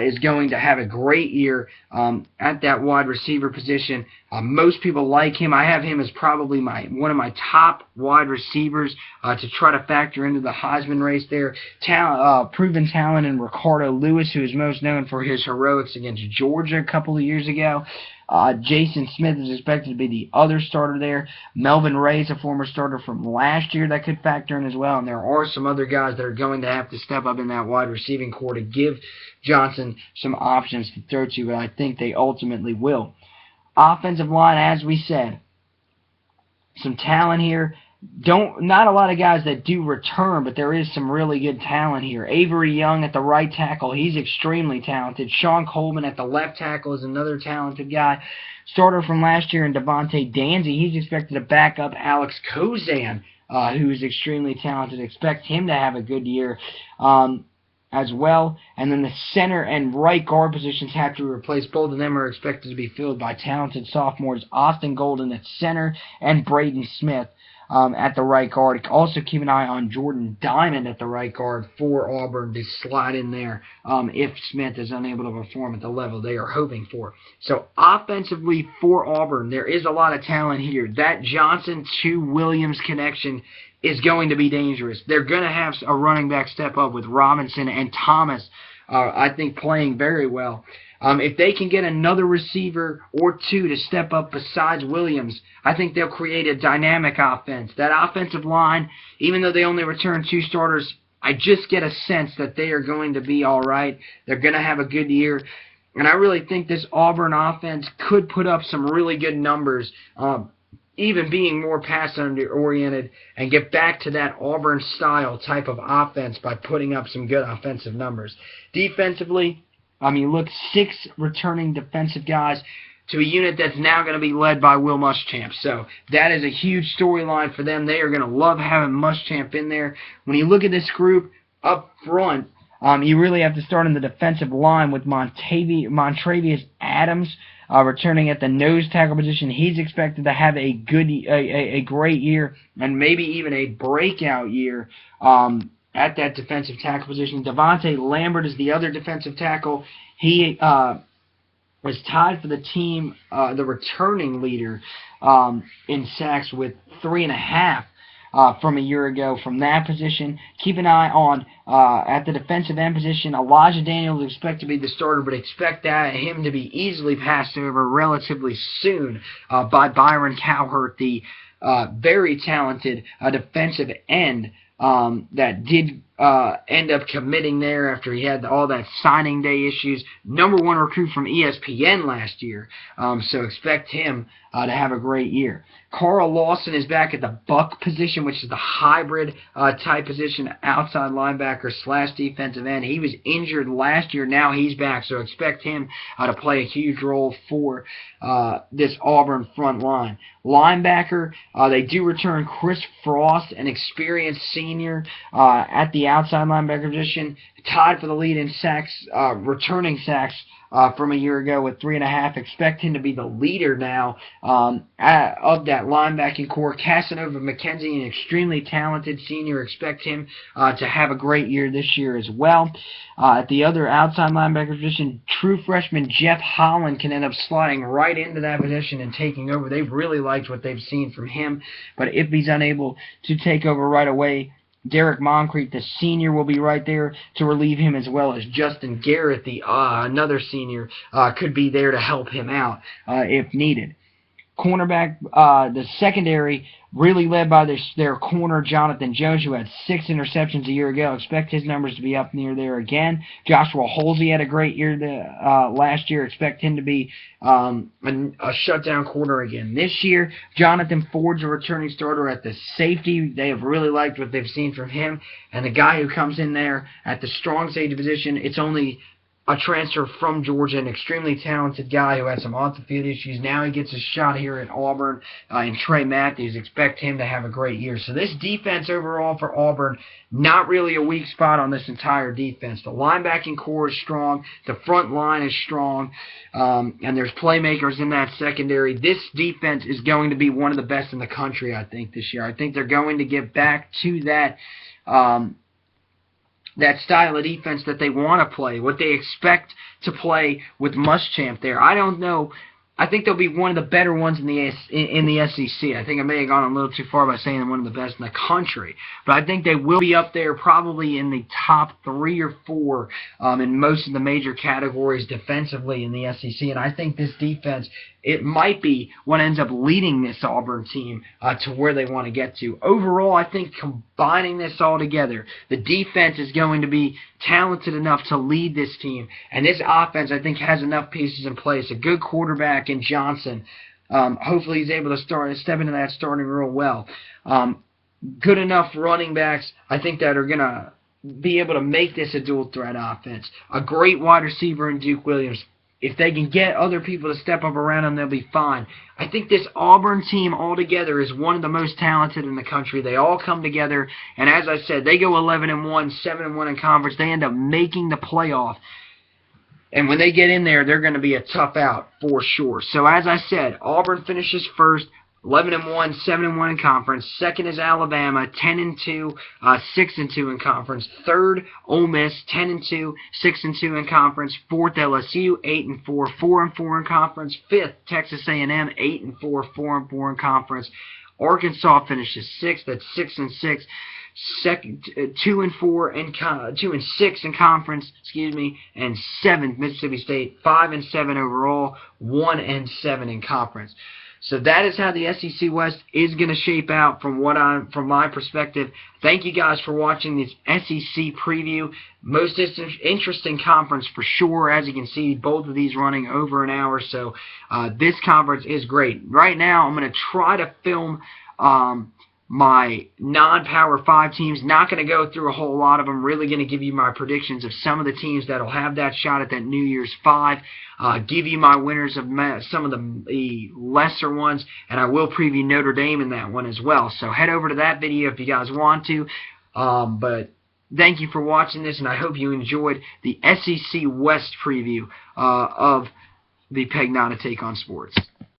is going to have a great year at that wide receiver position. Most people like him. I have him as probably one of my top wide receivers to try to factor into the Heisman race there. Proven talent in Ricardo Lewis, who is most known for his heroics against Georgia a couple of years ago. Jason Smith is expected to be the other starter there. Melvin Ray is a former starter from last year that could factor in as well. And there are some other guys that are going to have to step up in that wide receiving core to give Johnson some options to throw to, but I think they ultimately will. Offensive line, as we said, some talent here. Not a lot of guys that do return, but there is some really good talent here. Avery Young at the right tackle, he's extremely talented. Sean Coleman at the left tackle is another talented guy. Starter from last year in Devontae Danzy, he's expected to back up Alex Kozan, who is extremely talented. Expect him to have a good year as well. And then the center and right guard positions have to be replaced. Both of them are expected to be filled by talented sophomores, Austin Golden at center and Braden Smith at the right guard. Also keep an eye on Jordan Diamond at the right guard for Auburn to slide in there if Smith is unable to perform at the level they are hoping for. So offensively for Auburn, there is a lot of talent here. That Johnson to Williams connection is going to be dangerous. They're going to have a running back step up with Robinson and Thomas, I think, playing very well. If they can get another receiver or two to step up besides Williams, I think they'll create a dynamic offense. That offensive line, even though they only return 2 starters, I just get a sense that they are going to be all right. They're going to have a good year. And I really think this Auburn offense could put up some really good numbers, even being more pass-oriented, and get back to that Auburn-style type of offense by putting up some good offensive numbers. Defensively, I mean, look, 6 returning defensive guys to a unit that's now going to be led by Will Muschamp. So that is a huge storyline for them. They are going to love having Muschamp in there. When you look at this group up front, you really have to start on the defensive line with Montravius Adams returning at the nose tackle position. He's expected to have a great year, and maybe even a breakout year at that defensive tackle position. Devontae Lambert is the other defensive tackle. He was tied for the team, the returning leader in sacks with 3.5. From a year ago from that position. Keep an eye on at the defensive end position. Elijah Daniels is expected to be the starter, but expect him to be easily passed over relatively soon by Byron Cowherd, the very talented defensive end that did end up committing there after he had all that signing day issues. #1 recruit from ESPN last year, so expect him to have a great year. Carl Lawson is back at the buck position, which is the hybrid type position, outside linebacker / defensive end. He was injured last year. Now he's back, so expect him to play a huge role for this Auburn front line. Linebacker, they do return Chris Frost, an experienced senior at the outside linebacker position, tied for the lead in sacks, returning sacks from a year ago with 3.5. Expect him to be the leader now of that linebacking core. Casanova McKenzie, an extremely talented senior. Expect him to have a great year this year as well. At the other outside linebacker position, true freshman Jeff Holland can end up sliding right into that position and taking over. They've really liked what they've seen from him, but if he's unable to take over right away, Derek Moncrief, the senior, will be right there to relieve him, as well as Justin Garrett, the another senior, could be there to help him out if needed. Cornerback, the secondary, really led by their corner, Jonathan Jones, who had 6 interceptions a year ago. Expect his numbers to be up near there again. Joshua Holsey had a great year last year. Expect him to be a shutdown corner again this year. Jonathan Ford's a returning starter at the safety. They have really liked what they've seen from him. And the guy who comes in there at the strong safety position, it's only a transfer from Georgia, an extremely talented guy who had some off-the-field issues. Now he gets a shot here at Auburn, and Trey Matthews. Expect him to have a great year. So this defense overall for Auburn, not really a weak spot on this entire defense. The linebacking core is strong. The front line is strong. And there's playmakers in that secondary. This defense is going to be one of the best in the country, I think, this year. I think they're going to get back to that that style of defense that they want to play, what they expect to play with Muschamp there. I don't know. I think they'll be one of the better ones in the SEC. I think I may have gone a little too far by saying they're one of the best in the country. But I think they will be up there probably in the top 3 or 4 in most of the major categories defensively in the SEC. And I think this defense, it might be what ends up leading this Auburn team to where they want to get to. Overall, I think combining this all together, the defense is going to be talented enough to lead this team. And this offense, I think, has enough pieces in place. A good quarterback in Johnson. Hopefully he's able to step into that starting real well. Good enough running backs, I think, that are going to be able to make this a dual threat offense. A great wide receiver in Duke Williams. If they can get other people to step up around them, they'll be fine. I think this Auburn team altogether is one of the most talented in the country. They all come together, and as I said, they go 11-1, 7-1 in conference. They end up making the playoff. And when they get in there, they're going to be a tough out for sure. So as I said, Auburn finishes first, 11-1, 7-1 in conference. Second is Alabama, 10-2, 6-2 in conference. Third, Ole Miss, 10-2, 6-2 in conference. Fourth, LSU, 8-4, 4-4 in conference. Fifth, Texas A&M, 8-4, 4-4 in conference. Arkansas finishes sixth at 6-6. Second, 2-4 and 2-6 in conference, and 7th Mississippi State, 5-7 overall, 1-7 in conference. So that is how the SEC West is going to shape out from my perspective. Thank you guys for watching this SEC preview. Most interesting conference for sure. As you can see, both of these running over an hour. So this conference is great. Right now, I'm going to try to film my non-Power 5 teams. Not going to go through a whole lot of them. Really going to give you my predictions of some of the teams that will have that shot at that New Year's 5. Give you my winners of some of the lesser ones, and I will preview Notre Dame in that one as well. So head over to that video if you guys want to. But thank you for watching this, and I hope you enjoyed the SEC West preview of the Pagnotta Take on Sports.